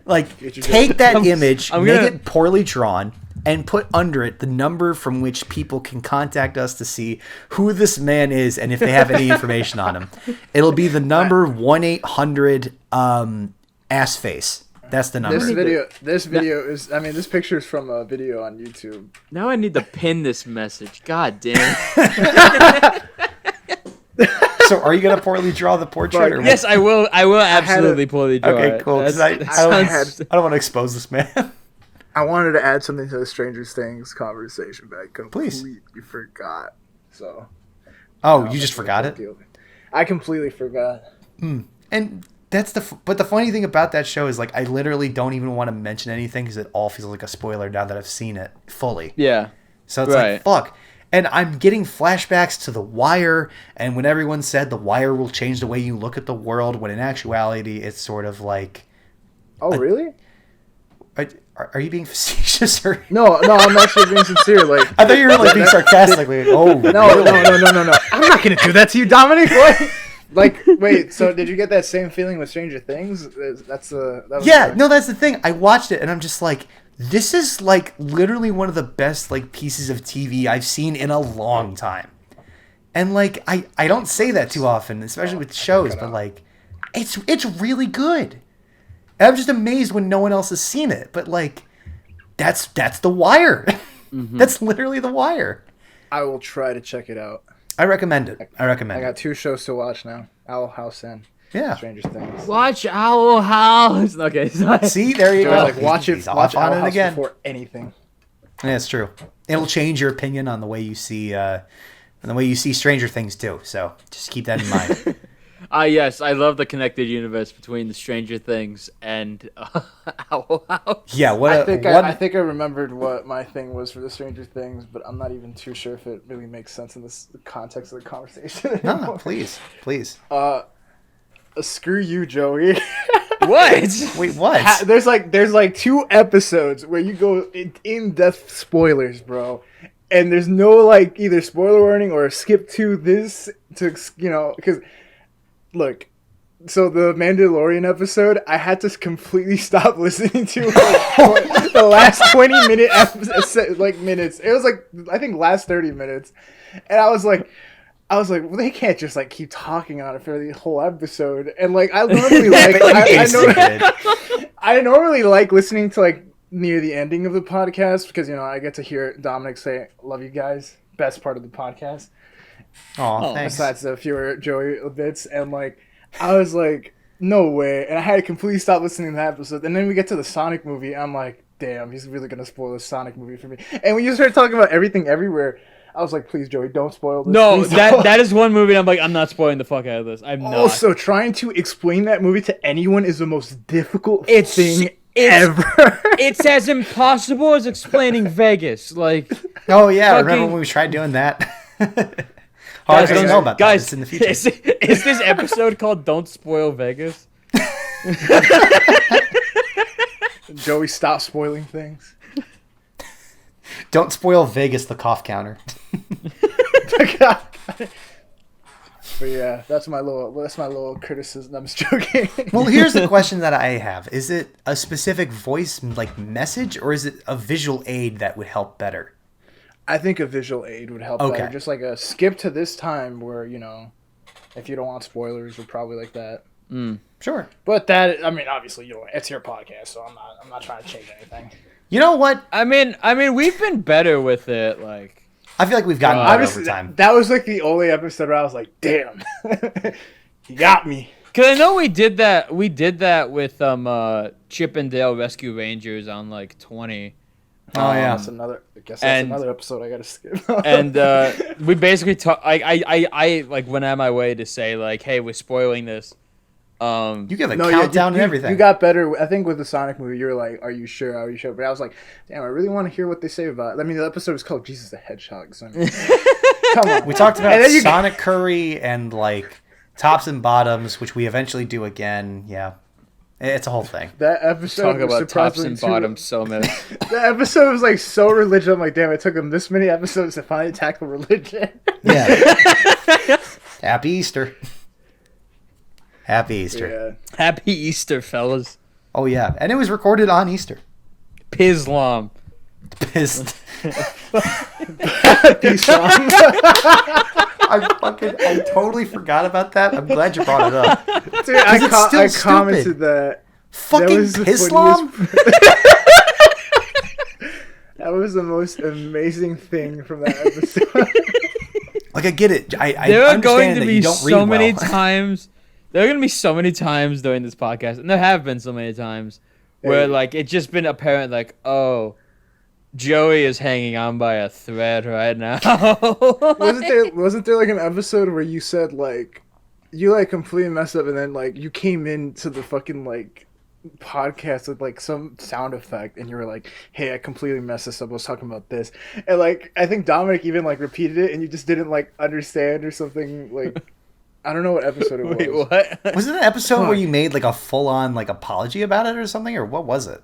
like take that image, make it poorly drawn, and put under it the number from which people can contact us to see who this man is and if they have any information on him. It'll be the number 1-800 ass face. That's the number. This video is. I mean, this picture is from a video on YouTube. Now I need to pin this message. God damn it. So, are you gonna poorly draw the portrait? Or yes, I will. I will absolutely poorly draw it. Okay, cool. Because I don't want to expose this man. I wanted to add something to the Stranger Things conversation, but I completely forgot. So. Oh, you just forgot it? I completely forgot. And that's but the funny thing about that show is, like, I literally don't even want to mention anything because it all feels like a spoiler now that I've seen it fully. Yeah. So it's like, fuck. And I'm getting flashbacks to The Wire, and when everyone said The Wire will change the way you look at the world, when in actuality it's sort of like... Oh, really? Are you being facetious? Or... No, I'm actually being sincere. Like, I thought you were like being sarcastic. Like, no. I'm not gonna do that to you, Dominic. What? Like, wait. So, did you get that same feeling with Stranger Things? That's the thing. I watched it, and I'm just like, this is like literally one of the best like pieces of TV I've seen in a long time. And like, I don't say that too often, especially with shows, but like, it's really good. And I'm just amazed when no one else has seen it. But like, that's The Wire. Mm-hmm. That's literally The Wire. I will try to check it out. I recommend it. I got 2 shows to watch now: Owl House and Stranger Things. Watch Owl House. Okay, sorry. See, there you go. Like, watch Owl House again before anything. Yeah, it's true. It'll change your opinion on the way you see, Stranger Things too. So just keep that in mind. Yes, I love the connected universe between the Stranger Things and Owl House. Yeah, I think I remembered what my thing was for the Stranger Things, but I'm not even too sure if it really makes sense in the context of the conversation. No, please. Screw you, Joey. What? Wait, what? There's like 2 episodes where you go in-depth spoilers, bro. And there's no like either spoiler warning or skip to this because look, so the Mandalorian episode, I had to completely stop listening to the last 20 minutes. It was like, I think last 30 minutes. And I was like, well, they can't just like keep talking on it for the whole episode. And like, I normally I normally like listening to like near the ending of the podcast because, I get to hear Dominic say, "Love you guys." best part of the podcast. Oh, thanks. Besides the fewer Joey bits, and like I was like, no way, and I had to completely stop listening to that episode. And then we get to the Sonic movie, and I'm like, damn, he's really gonna spoil the Sonic movie for me. And when you started talking about Everything Everywhere, I was like, please, Joey, don't spoil this. No, Please don't. that is one movie I'm like, I'm not spoiling the fuck out of this. I'm not. Also, trying to explain that movie to anyone is the most difficult It's- thing it's- ever. It's as impossible as explaining Vegas. Like, Oh yeah, remember Fucking- when we tried doing that? I don't know about that. guys, It's in the future. is this episode called "Don't Spoil Vegas"? Joey, stop spoiling things. Don't spoil Vegas, the cough counter. But yeah, that's my little criticism. I'm just joking. Well, here's the question that I have: is it a specific voice like message, or is it a visual aid that would help better? I think a visual aid would help Okay. better. Just like a skip to this time where, if you don't want spoilers, or probably like that. Sure. But that, I mean, obviously, it's your podcast, so I'm not trying to change anything. You know what? I mean, we've been better with it. Like, I feel like we've gotten better Obviously, over time. that was like the only episode where I was like, damn, he got me. cause I know we did that. We did that with Chip and Dale Rescue Rangers on like 20. Oh yeah. That's another. I guess that's And- another episode I gotta skip. And we basically I like went out of my way to say like, hey, we're spoiling this. You give a No, yeah, countdown and everything. You got better. I think with the Sonic movie, you were like, "Are you sure? Are you sure?" But I was like, "Damn, I really want to hear what they say about it." I mean, the episode was called "Jesus the Hedgehog." So I mean, come on. We talked about And then you- Sonic Curry and like tops and bottoms, which we eventually do again. Yeah, it's a whole thing. That episode Talk was about tops surprisingly and too- bottoms so many. That episode was like so religious. I'm like, damn, it took them this many episodes to finally tackle religion. Yeah. Happy Easter. Happy Easter. Yeah. Happy Easter, fellas. Oh yeah, and it was recorded on Easter. Pislam. Pissed. Peace, Ron. I totally forgot about that. I'm glad you brought it up. Dude, I it's still commented stupid. that. Fucking was the Pislam. That was the most amazing thing from that episode. Like I get it. I There are understand going to that be you don't so read many well. times. There are going to be so many times during this podcast, and there have been so many times where Hey. like it's just been apparent, like, oh, Joey is hanging on by a thread right now. Wasn't there like an episode where you said like you like completely messed up and then like you came into the fucking like podcast with like some sound effect and you were like, hey, I completely messed this up, I was talking about this, and like I think Dominic even like repeated it and you just didn't like understand or something. Like I don't know what episode it was. Wait, what? Was it an episode where Fuck. you made like a full on like apology about it or something, or what was it?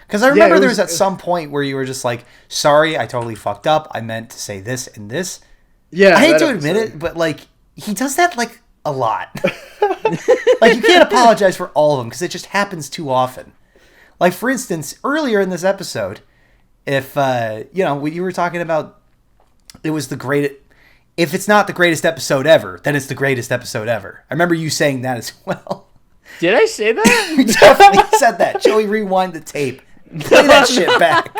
Because I remember it there was- was at some point where you were just like, sorry, I totally fucked up. I meant to say this and this. Yeah, I hate that to admit episode. it, but like he does that like a lot. Like you can't apologize for all of them because it just happens too often. Like for instance, earlier in this episode, if you were talking about it was the greatest. If it's not the greatest episode ever, then it's the greatest episode ever. I remember you saying that as well. Did I say that? You definitely said that. Joey, rewind the tape. Play that shit back.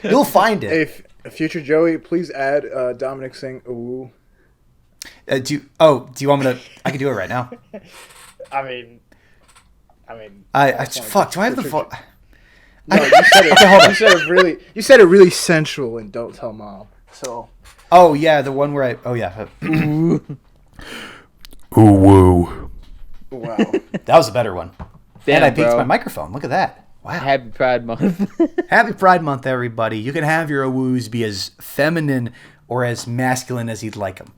You'll find it. Hey, future Joey, please add Dominic saying ooh. Do you want me to? I can do it right now. I mean, Fuck. Do I have the phone? no, you said it. You said it really sensual and don't tell mom. So Oh yeah, the one where I. Oh yeah, Ooh woo. wow. that was a better one. Damn, And I beat bro. my microphone. Look at that. Wow. Happy Pride Month. Happy Pride Month, everybody. You can have your awoos be as feminine or as masculine as you'd like them.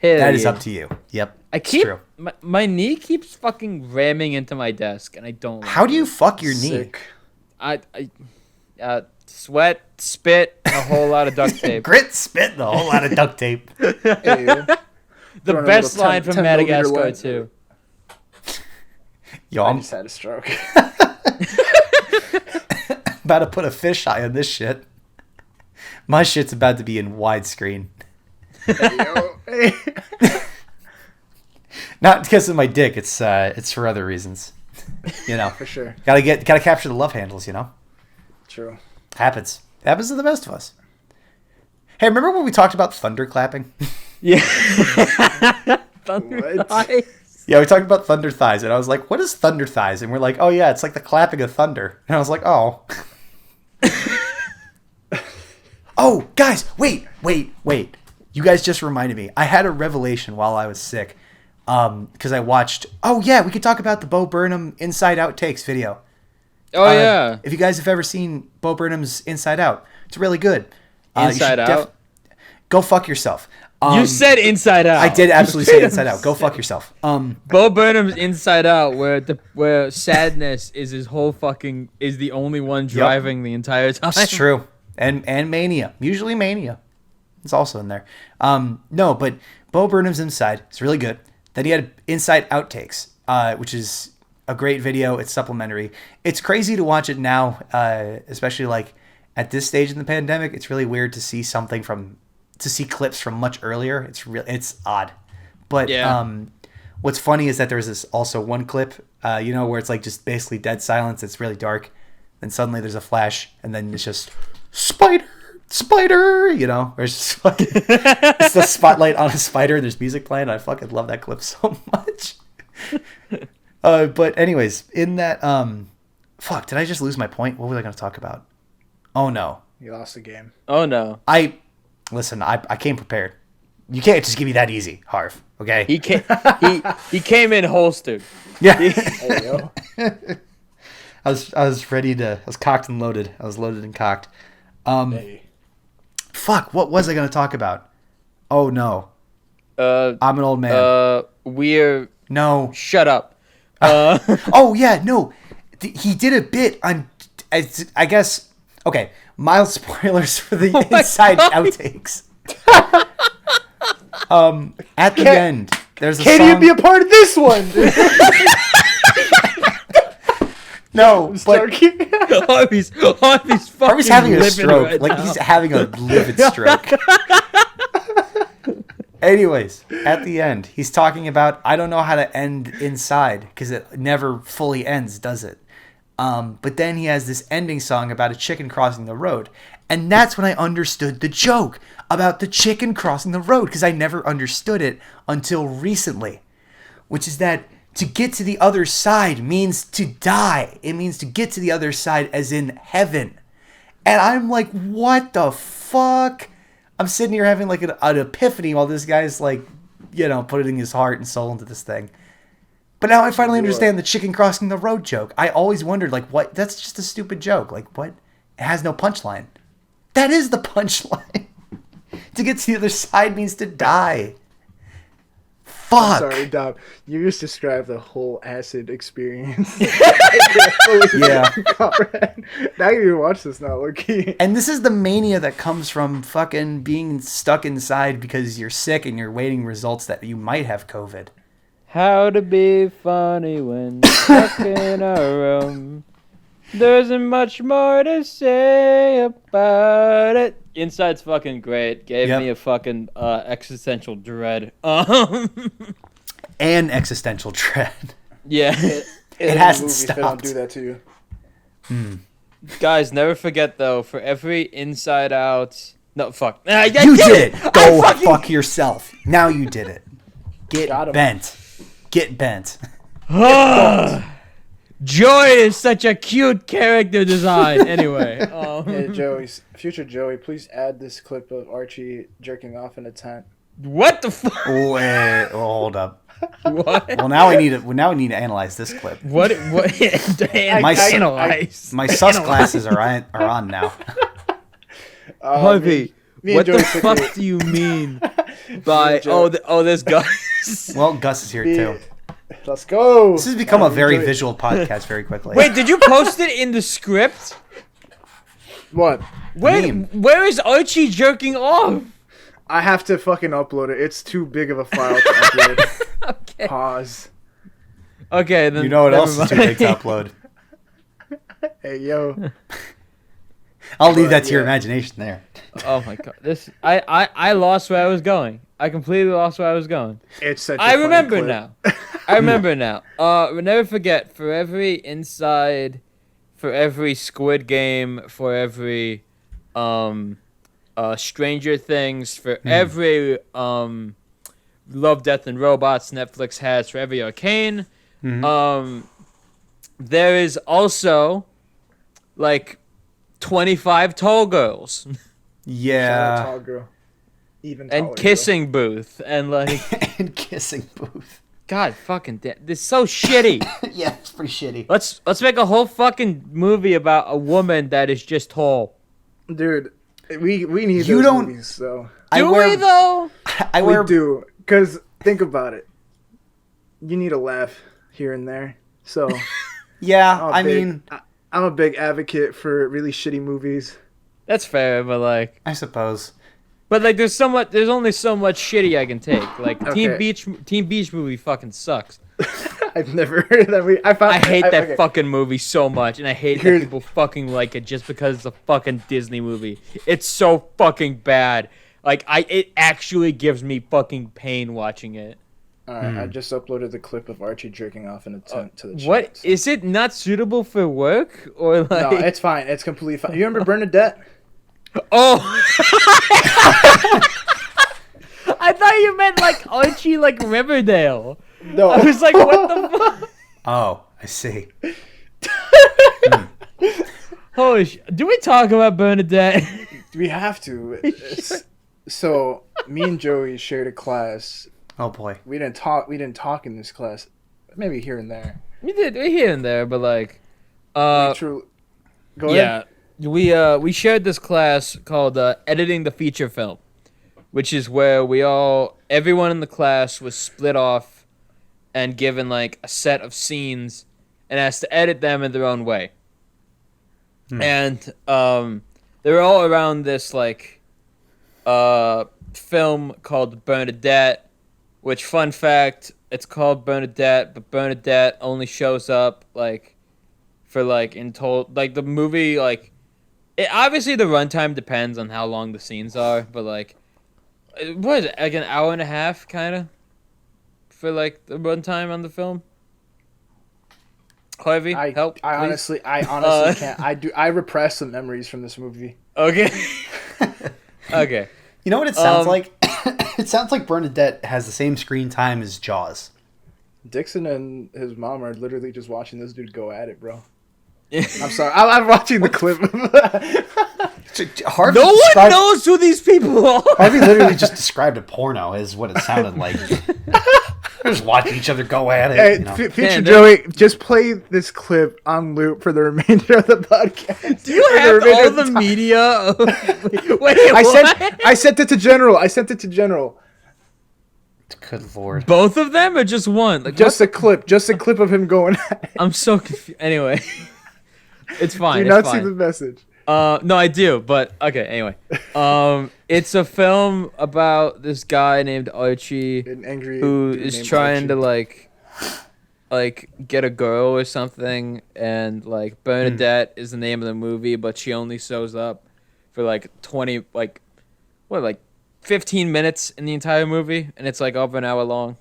That is up to you. Yep. I it's keep true. my knee keeps fucking ramming into my desk, and I don't. Like How do it. you fuck your knee? Sick. I sweat, spit, and a whole lot of duct tape. Grit, spit, and a whole lot of duct tape. Hey, The Throwing a best little line 10 from 10 millimeter Madagascar line. too. Yo, I I'm just had a stroke. about to put a fisheye on this shit. My shit's about to be in widescreen. Hey. Not because of my dick. It's for other reasons. You know, For sure. gotta capture the love handles. You know, True. happens to the best of us. Hey, remember when we talked about thunder clapping? Yeah. Thunder What? thighs. Yeah, we talked about thunder thighs, and I was like, "What is thunder thighs?" And we're like, "Oh yeah, it's like the clapping of thunder." And I was like, "Oh." Oh, guys, wait. You guys just reminded me. I had a revelation while I was sick, because I watched. Oh yeah, we could talk about the Bo Burnham Inside Out takes video. Oh yeah. If you guys have ever seen Bo Burnham's Inside Out, it's really good. You Inside should Out? go fuck yourself. You said Inside Out. I did absolutely say Inside Out. Go fuck yourself. Bo Burnham's Inside Out, where sadness is the only one driving the entire time. It's true. And Mania. Usually Mania. It's also in there. No, but Bo Burnham's Inside is really good. Then he had Inside Outtakes, which is a great video. It's supplementary. It's crazy to watch it now, especially like at this stage in the pandemic. It's really weird to see clips from much earlier. It's odd. But Yeah. what's funny is that there's this also one clip, where it's like just basically dead silence. It's really dark. Then suddenly there's a flash, and then it's just spider, where it's just fucking, it's the spotlight on a spider and there's music playing. I fucking love that clip so much. But anyways, in that, did I just lose my point? What was I going to talk about? Oh no. You lost the game. Oh no. Listen, I came prepared. You can't just give me that easy, Harv. Okay? He came in holstered. Yeah. Hey, yo. I was ready to. I was cocked and loaded. I was loaded and cocked. Hey. Fuck. What was I going to talk about? Oh no. I'm an old man. We're No. shut up. Oh yeah. No. He did a bit on. I guess. Okay. Mild spoilers for the Inside Outtakes. At the end, there's a Can't song. even be a part of this one. No, but Harvey's fucking Harvey's having a living stroke. right Like now. he's having a livid stroke. Anyways, at the end, he's talking about I don't know how to end Inside because it never fully ends, does it? But then he has this ending song about a chicken crossing the road. And that's when I understood the joke about the chicken crossing the road because I never understood it until recently, which is that to get to the other side means to die. It means to get to the other side as in heaven. And I'm like, what the fuck? I'm sitting here having like an epiphany while this guy's like, putting his heart and soul into this thing. But now I finally understand the chicken crossing the road joke. I always wondered, like, what? That's just a stupid joke. Like, what? It has no punchline. That is the punchline. To get to the other side means to die. Fuck. Sorry, Dom. You just described the whole acid experience. Yeah. Now you can watch this now, Loki. And this is the mania that comes from fucking being stuck inside because you're sick and you're waiting results that you might have COVID. How to be funny when stuck in a room. There isn't much more to say about it. Inside's fucking great. Gave Yep. me a fucking existential dread. And existential dread. Yeah. It hasn't If I don't stopped. do that to you. Guys, never forget though, for every Inside Out. No, fuck. I You did it. Go I fucking- fuck yourself. Now you did it. Get Got him. bent. Get bent. Joy is such a cute character design. Anyway. Hey, future Joey, please add this clip of Archie jerking off in a tent. What the fuck? Wait, hold up. What? Well, now we need to analyze this clip. What? Analyze. My sus classes are on now. Harvey, me what and the Joey took fuck it. do you mean by Joey- there's Gus? Well, Gus is here too. Let's go. This has become a very Joey- visual podcast very quickly. Wait, did you post it in the script? What? Meme. Where is Archie jerking off? I have to fucking upload it. It's too big of a file to upload. Okay. Pause. Okay, then. You know what never else is too big to mind. upload? Hey, yo. I'll leave that to your Yeah. imagination there. Oh my god, I lost where I was going. I completely lost where I was going. It's such a I funny remember clip. now. I remember now. We'll never forget. For every Inside, for every Squid Game, for every Stranger Things, for every Love, Death, and Robots Netflix has, for every Arcane. There is also like 25 Tall Girls Yeah. Tall girl. Even and taller Kissing Booth and like And Kissing Booth. God fucking damn, this is so shitty. Yeah, it's pretty shitty. Let's make a whole fucking movie about a woman that is just tall. girl. Dude, we need You those don't- movies, so Do we though? I wear we do. Because think about it. You need a laugh here and there. So Yeah, I'm a I big- mean, I'm a big advocate for really shitty movies. That's fair, but like, I suppose. there's only so much shitty I can take. Like Okay. Teen Beach movie fucking sucks. I've never heard of that movie. I hate that okay. fucking movie so much, and I hate that Here's- people fucking like it just because it's a fucking Disney movie. It's so fucking bad. Like it actually gives me fucking pain watching it. Alright, I just uploaded the clip of Archie jerking off in a tent to the chat. What is it not suitable for work or like? No, it's fine. It's completely fine. You remember Bernadette? Oh. I thought you meant like Archie, like Riverdale. No. I was like, what the fuck? Oh, I see. Holy do we talk about Bernadette? We have to. So, me and Joey shared a class. Oh boy. We didn't talk in this class. Maybe here and there. We here and there, but like, True. Go ahead. yeah, we shared this class called editing the feature film, which is where everyone in the class was split off and given like a set of scenes and has to edit them in their own way. And they were all around this like film called Bernadette. Which, fun fact, it's called Bernadette, but Bernadette only shows up, like, for, like, the movie, like, obviously the runtime depends on how long the scenes are, but, like, what is it, like an hour and a half, kind of, for, like, the runtime on the film? Harvey, help, I please? honestly can't. I repress some memories from this movie. Okay. Okay. You know what it sounds like? It sounds like Bernadette has the same screen time as Jaws. Dixon and his mom are literally just watching this dude go at it, bro. I'm sorry. I'm watching the clip. Harvey No one described- knows who these people are. Harvey literally just described a porno, is what it sounded like. They're just watching each other go at it. Hey, you know. future Man, Joey, just play this clip on loop for the remainder of the podcast. Do you For the have remainder all of the time. media? Wait, I what? sent it to General. I sent it to General. Good lord. Both of them or just one? Like, Just a clip of him going at it. I'm so confused. Anyway, it's fine. Do you It's not see the fine. message? No, I do, but okay. Anyway, it's a film about this guy named Archie An angry who dude is named trying to Archie. like get a girl or something, and like Bernadette is the name of the movie, but she only shows up for like 15 minutes in the entire movie, and it's like over an hour long.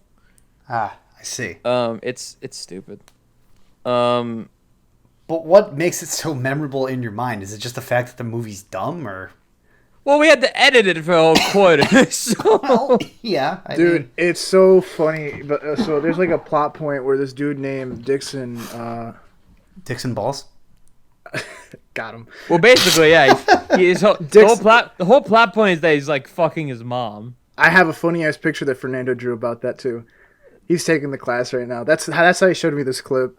Ah, I see. It's stupid. But what makes it so memorable in your mind? Is it just the fact that the movie's dumb, or? Well, we had to edit it for a whole quarter. So Well, yeah, I Dude, mean, it's so funny. But so there's like a plot point where this dude named Dixon Dixon balls. got him. well, basically, yeah. The whole plot point is that he's like fucking his mom. I have a funny ass picture that Fernando drew about that too. He's taking the class right now. That's how he showed me this clip.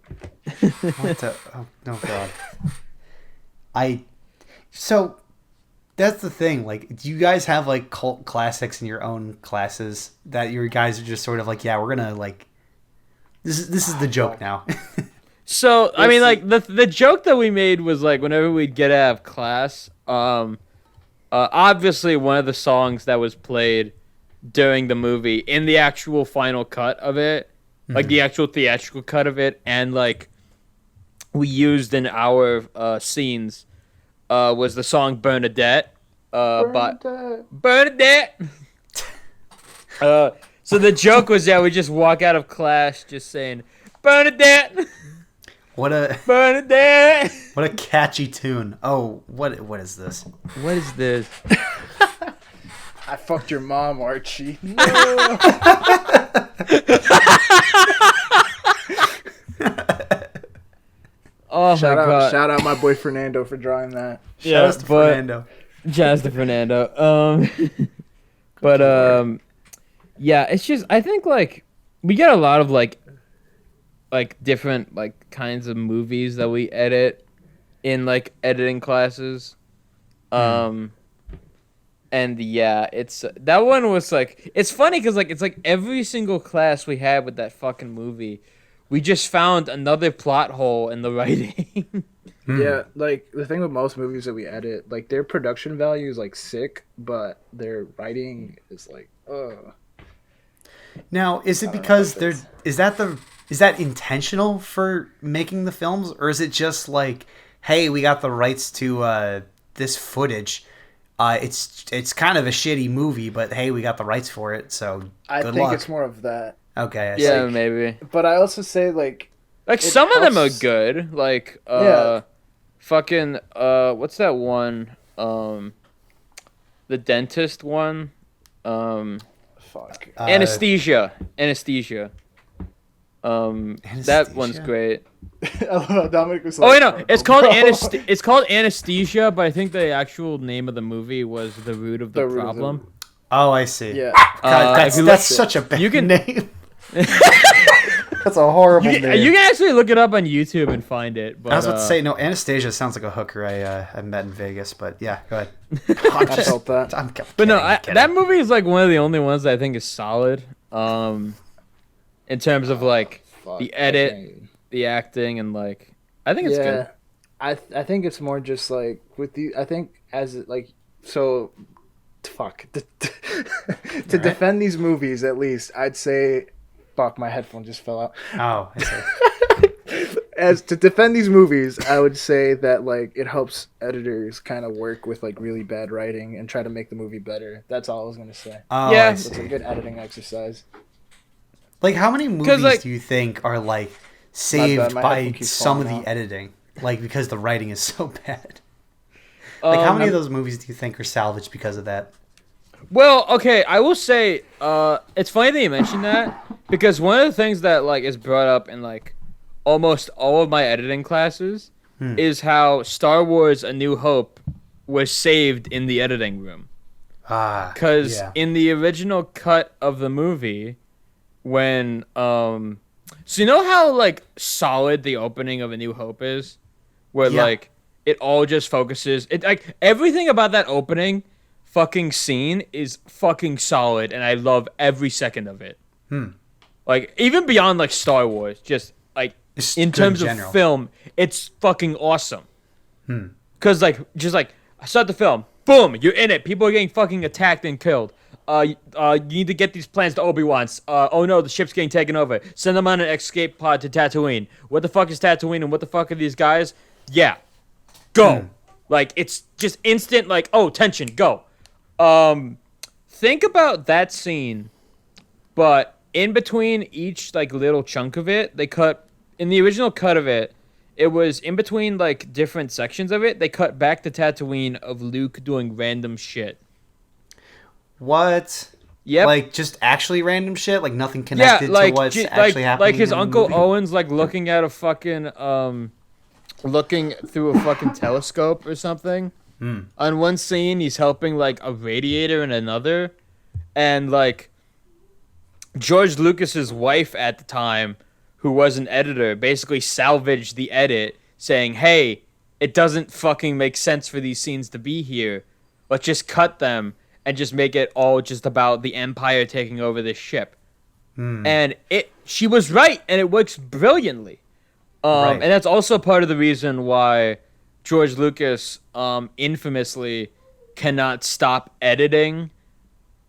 What the? Oh, no, God. So, that's the thing. Like, do you guys have, like, cult classics in your own classes that your guys are just sort of like, yeah, we're gonna, like, this is the joke now. So I mean, like the joke that we made was like whenever we'd get out of class, obviously one of the songs that was played during the movie in the actual final cut of it, like the actual theatrical cut of it, and like we used in our scenes, was the song Bernadette, by Bernadette. So the joke was that we just walk out of class just saying Bernadette. What a Burn it down. what a catchy tune. Oh, what is this? What is this? I fucked your mom, Archie. No. Oh my god! Shout out my boy Fernando for drawing that. Shout out to Fernando. Shout out to Fernando. Yeah, it's just I think like we get a lot of like different like kinds of movies that we edit in like editing classes. And yeah, it's that one was like it's funny because like it's like every single class we had with that fucking movie, we just found another plot hole in the writing. Yeah, like the thing with most movies that we edit, like their production value is like sick, but their writing is like, ugh. Now, is it because is that intentional for making the films, or is it just like, hey, we got the rights to this footage? It's kind of a shitty movie, but hey, we got the rights for it, so I good think luck. it's more of that. Okay, I Yeah, see. maybe. But I also say like Some of them are helps- good. Like Yeah. fucking what's that one? The dentist one. fuck. Anesthesia. That one's Anesthesia? great. I love how Dominic was Oh like, wait, no, it's called bro. it's called Anesthesia, but I think the actual name of the movie was The Root of the The Root of the- Problem. Oh, I see. Yeah. God, if you that's look- such a bad you can- name. That's a horrible You name. can actually look it up on YouTube and find it. But, I was about to say, no, Anastasia sounds like a hooker I met in Vegas, but yeah, go ahead. I felt that. I'm But no, kidding. that movie is like one of the only ones that I think is solid. In terms of like Fuck, the edit, okay. the acting, and like I think it's good. I think it's more just like with the I think as it, like so fuck to defend these movies at least I'd say fuck my headphone just fell out. Oh, I see. As to defend these movies, I would say that like it helps editors kind of work with like really bad writing and try to make the movie better. That's all I was gonna say. Oh, Yeah. I It's a see. good editing exercise. Like, how many movies like- do you think are like saved my by headphone keeps some of falling the out. editing, like because the writing is so bad? Like, how many of those movies do you think are salvaged because of that? Well, okay, I will say, it's funny that you mentioned that because one of the things that like is brought up in like almost all of my editing classes is how Star Wars: A New Hope was saved in the editing room. Ah, Because yeah. in the original cut of the movie, when so you know how like solid the opening of A New Hope is, where Yeah. like it all just focuses it like everything about that opening fucking scene is fucking solid, and I love every second of it. Like even beyond like Star Wars, just like It's in good in terms of general. film, it's fucking awesome. Cause like just like I start the film, boom, you're in it. People are getting fucking attacked and killed. You need to get these plans to Obi-Wan's. Oh no, the ship's getting taken over. Send them on an escape pod to Tatooine. What the fuck is Tatooine and what the fuck are these guys? Yeah, go. Like it's just instant. Like oh, tension, go. Think about that scene, but in between each like little chunk of it, they cut in the original cut of it. It was in between like different sections of it. They cut back to Tatooine of Luke doing random shit. What? Yep. Like just actually random shit, like nothing connected like to what's ju- actually happening. like his in the Uncle movie? Owen's like looking at a fucking looking through a fucking telescope or something. On one scene, he's helping like a radiator in another, and like George Lucas's wife at the time, who was an editor, basically salvaged the edit, saying, "Hey, it doesn't fucking make sense for these scenes to be here. Let's just cut them and just make it all just about the Empire taking over this ship." And she was right, and it works brilliantly. Right. And that's also part of the reason why George Lucas infamously cannot stop editing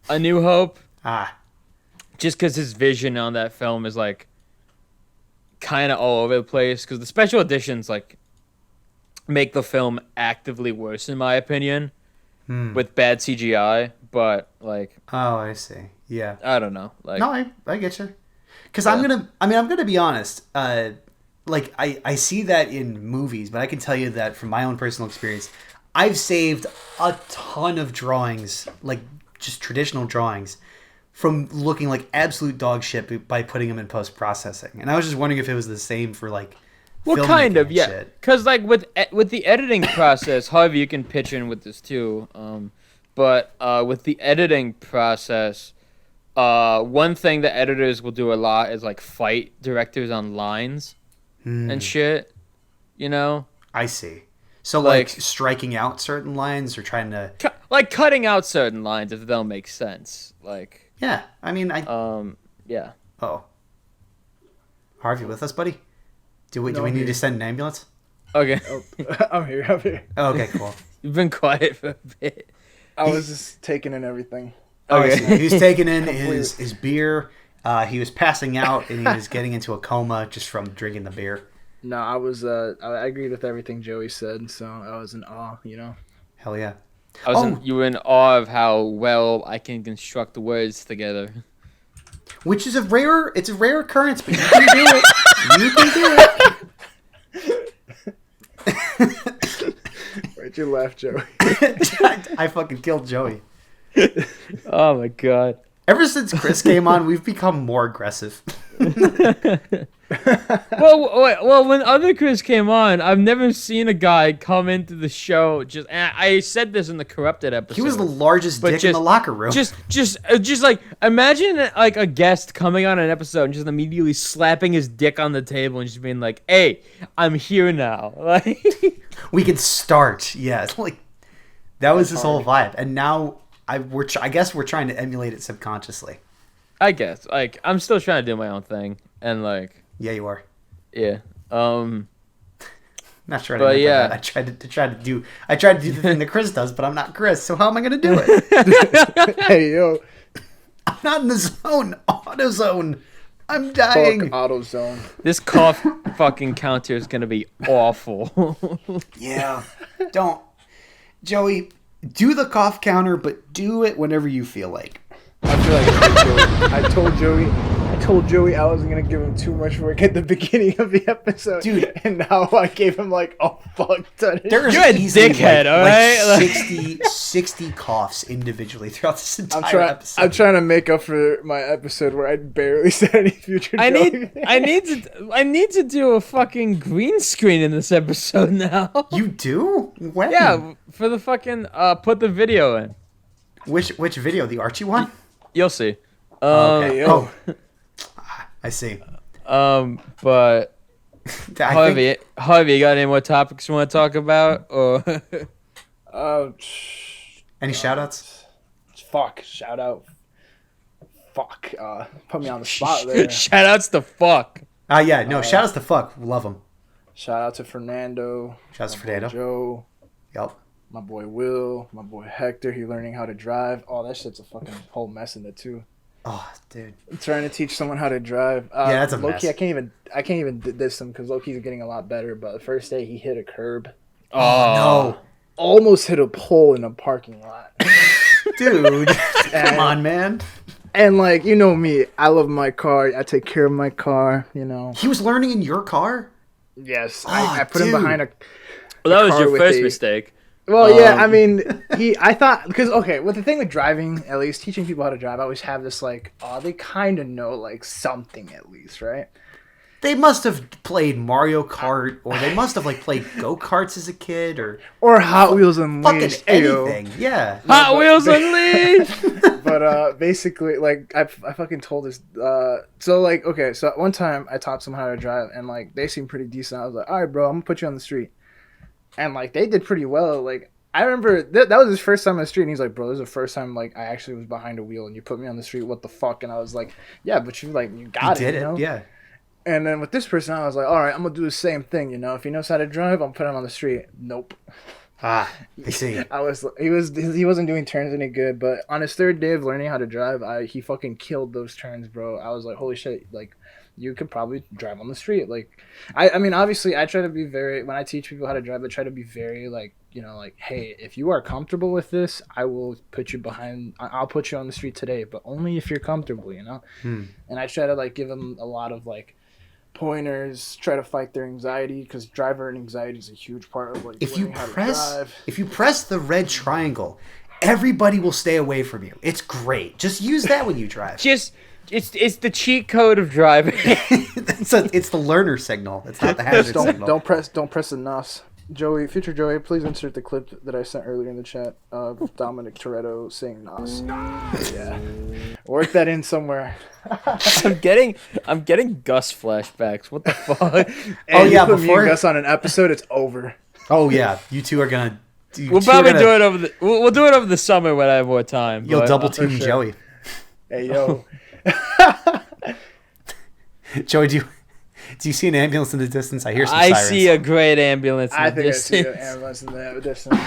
A New Hope, Ah, just because his vision on that film is like kind of all over the place. Because the special editions like make the film actively worse, in my opinion, with bad CGI. But like, oh, I see. Yeah. I don't know. Like, No, I get you. Because I'm gonna be honest. like I see that in movies, but I can tell you that from my own personal experience, I've saved a ton of drawings, like just traditional drawings, from looking like absolute dog shit by putting them in post-processing. And I was just wondering if it was the same for like Well, filmmaking kind of, and yeah. shit. Because like with the editing process, however, you can pitch in with this too. But with the editing process, one thing that editors will do a lot is like fight directors on lines and shit. You know, I see. So like Like- striking out certain lines or trying to like cutting out certain lines if they don't make sense. Like, yeah. I mean, yeah. oh, Harvey, with us, buddy? Do we No, need I'm to send an ambulance? Okay, I'm here. Oh, okay, cool. you've been quiet for a bit. I was just taking in everything. Oh, I Okay. see. He was taking in his beer. He was passing out and he was getting into a coma just from drinking the beer. No, I was. I agreed with everything Joey said, so I was in awe. You know. Hell yeah. You were in awe of how well I can construct the words together. Which is a rare occurrence, but you can do it. You can do it. Where'd you laugh, Joey? I fucking killed Joey. Oh my god. Ever since Chris came on, we've become more aggressive. Well, when other Chris came on, I've never seen a guy come into the show just. And I said this in the corrupted episode. He was the largest But dick in the locker room. Just like imagine like a guest coming on an episode and just immediately slapping his dick on the table and just being like, "Hey, I'm here now." Like, We could start. Yeah, it's like that was his whole vibe, and now I guess we're trying to emulate it subconsciously. I guess like I'm still trying to do my own thing and like Yeah, you are. yeah. Not sure. But yeah. I tried to do the thing that Chris does, but I'm not Chris. So how am I gonna do it? Hey yo, I'm not in the zone. Auto zone. I'm dying. fuck AutoZone. This cough fucking counter is gonna be awful. Yeah. Don't, Joey. Do the cough counter, but do it whenever you feel like. I feel like I told Joey I wasn't gonna give him too much work at the beginning of the episode, Dude. And now I gave him like a fuck ton. There's You're a easily dickhead, like, alright? like 60 coughs individually throughout this entire episode. I'm trying to make up for my episode where I barely said any future. I Joey. need to do a fucking green screen in this episode now. You do? When? Yeah, for the fucking put the video in. Which video? The Archie one? You'll see. Okay. yo. Oh, I see. But I think, Harvey, you got any more topics you want to talk about? Or any shout outs? Fuck. Shout out. Fuck. Put me on the spot there. shout outs to fuck. Yeah, no, shout outs to fuck. Love them. Shout out to Fernando. Shout outs to my boy Fernando. Joe. Yep. My boy Will. My boy Hector. He learning how to drive. Oh, that shit's a fucking whole mess in it too. Oh, dude. Trying to teach someone how to drive. Yeah, that's a Loki, mess. I can't even diss him because Loki's getting a lot better. But the first day he hit a curb, No. almost hit a pole in a parking lot. Dude. Come on, man. And like you know me, I love my car. I take care of my car. You know. He was learning in your car? Yes, Oh, I put him dude. behind a. Well, that was car your with first a- mistake. Well, yeah, I mean, I thought because okay, with the thing with driving, at least teaching people how to drive, I always have this like, oh, they kind of know like something at least, right? They must have played Mario Kart, or they must have like played go-karts as a kid, or Or Hot Wheels and fucking Ayo. anything. Yeah. Hot Wheels Unleashed. But basically, like I fucking told this. So like, okay, so one time I taught someone how to drive, and like they seemed pretty decent. I was like, all right, bro, I'm gonna put you on the street, and like they did pretty well. Like I remember that was his first time on the street, and he's like, bro, this is the first time like I actually was behind a wheel, and you put me on the street. What the fuck? And I was like, yeah, but you got He it, did you it, know? yeah. And then with this person, I was like, all right, I'm gonna do the same thing. You know, if he knows how to drive, I'm putting him on the street. Nope. Ah, I see. He wasn't doing turns any good, but on his third day of learning how to drive, he fucking killed those turns, bro. I was like, holy shit, like you could probably drive on the street. Like I mean obviously I try to be very, when I teach people how to drive, I try to be very like, you know, like, hey, if you are comfortable with this, I'll put you on the street today, but only if you're comfortable, you know? And I try to like give them a lot of like pointers, try to fight their anxiety, because driver anxiety is a huge part of like learning how to drive. If you press the red triangle, everybody will stay away from you. It's great. Just use that when you drive. It's the cheat code of driving. It's the learner signal. It's not the hazard signal. Don't press the NOS. Joey, future Joey, please insert the clip that I sent earlier in the chat of Dominic Toretto saying NOS. Yeah, work that in somewhere. I'm getting Gus flashbacks. What the fuck? And you put me and Gus on an episode, it's over. Oh yeah, you two are gonna. We'll probably do it over the. We'll do it over the summer when I have more time. You'll double team sure. Joey. Hey yo, Joey, do you see an ambulance in the distance? I hear some sirens. I see a great ambulance in the distance. I see an ambulance in the distance.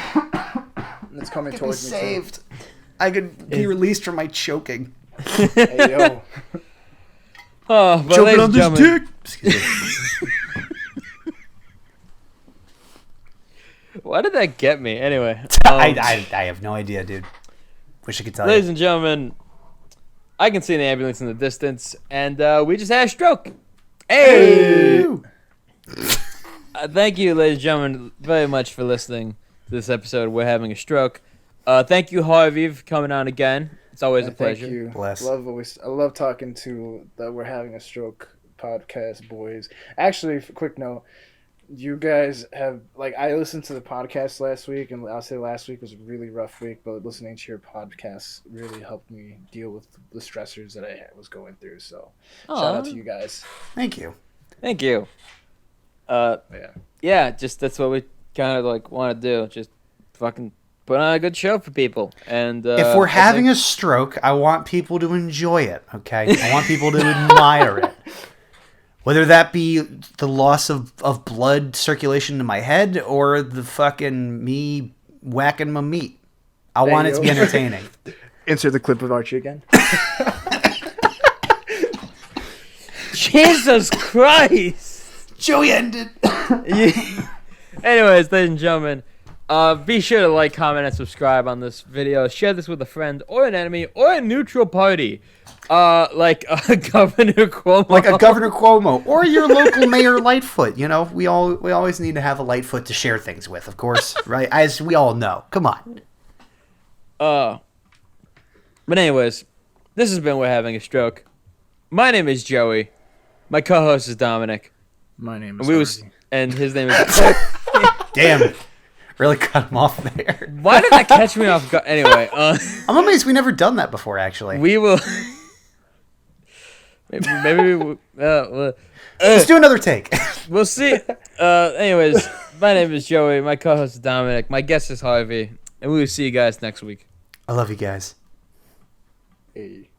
It's coming towards me. Saved. I could be released from my choking. Hey yo. Oh, but choking on this dick. Excuse me. Why did that get me? Anyway. I have no idea, dude. Wish I could tell you. Ladies and gentlemen, I can see an ambulance in the distance, and we just had a stroke. Hey! Thank you, ladies and gentlemen, very much for listening to this episode. We're having a stroke. Thank you, Harvey, for coming on again. It's always a pleasure. Thank you. Bless. I love talking to the We're Having a Stroke podcast boys. Actually, quick note. You guys have, like, I listened to the podcast last week, and I'll say last week was a really rough week, but listening to your podcast really helped me deal with the stressors that I was going through. So, shout out to you guys. Thank you. Thank you. Yeah, just that's what we kind of, like, want to do. Just fucking put on a good show for people. And if we're having a stroke, I want people to enjoy it, okay? I want people to admire it. Whether that be the loss of blood circulation to my head or the fucking me whacking my meat. I want it to be entertaining. Insert the clip of Archie again. Jesus Christ! Joey ended. Anyways, ladies and gentlemen, be sure to like, comment, and subscribe on this video. Share this with a friend or an enemy or a neutral party. Like Governor Cuomo. Like a Governor Cuomo. Or your local Mayor Lightfoot. You know, we always need to have a Lightfoot to share things with, of course. Right? As we all know. Come on. But anyways, this has been We're Having a Stroke. My name is Joey. My co-host is Dominic. My name is and his name is... Damn. Really cut him off there. Why did that catch me off guard? Anyway, I'm amazed we never done that before, actually. we will... maybe we... Let's do another take. We'll see. Anyways, my name is Joey. My co-host is Dominic. My guest is Harvey. And we will see you guys next week. I love you guys. Hey.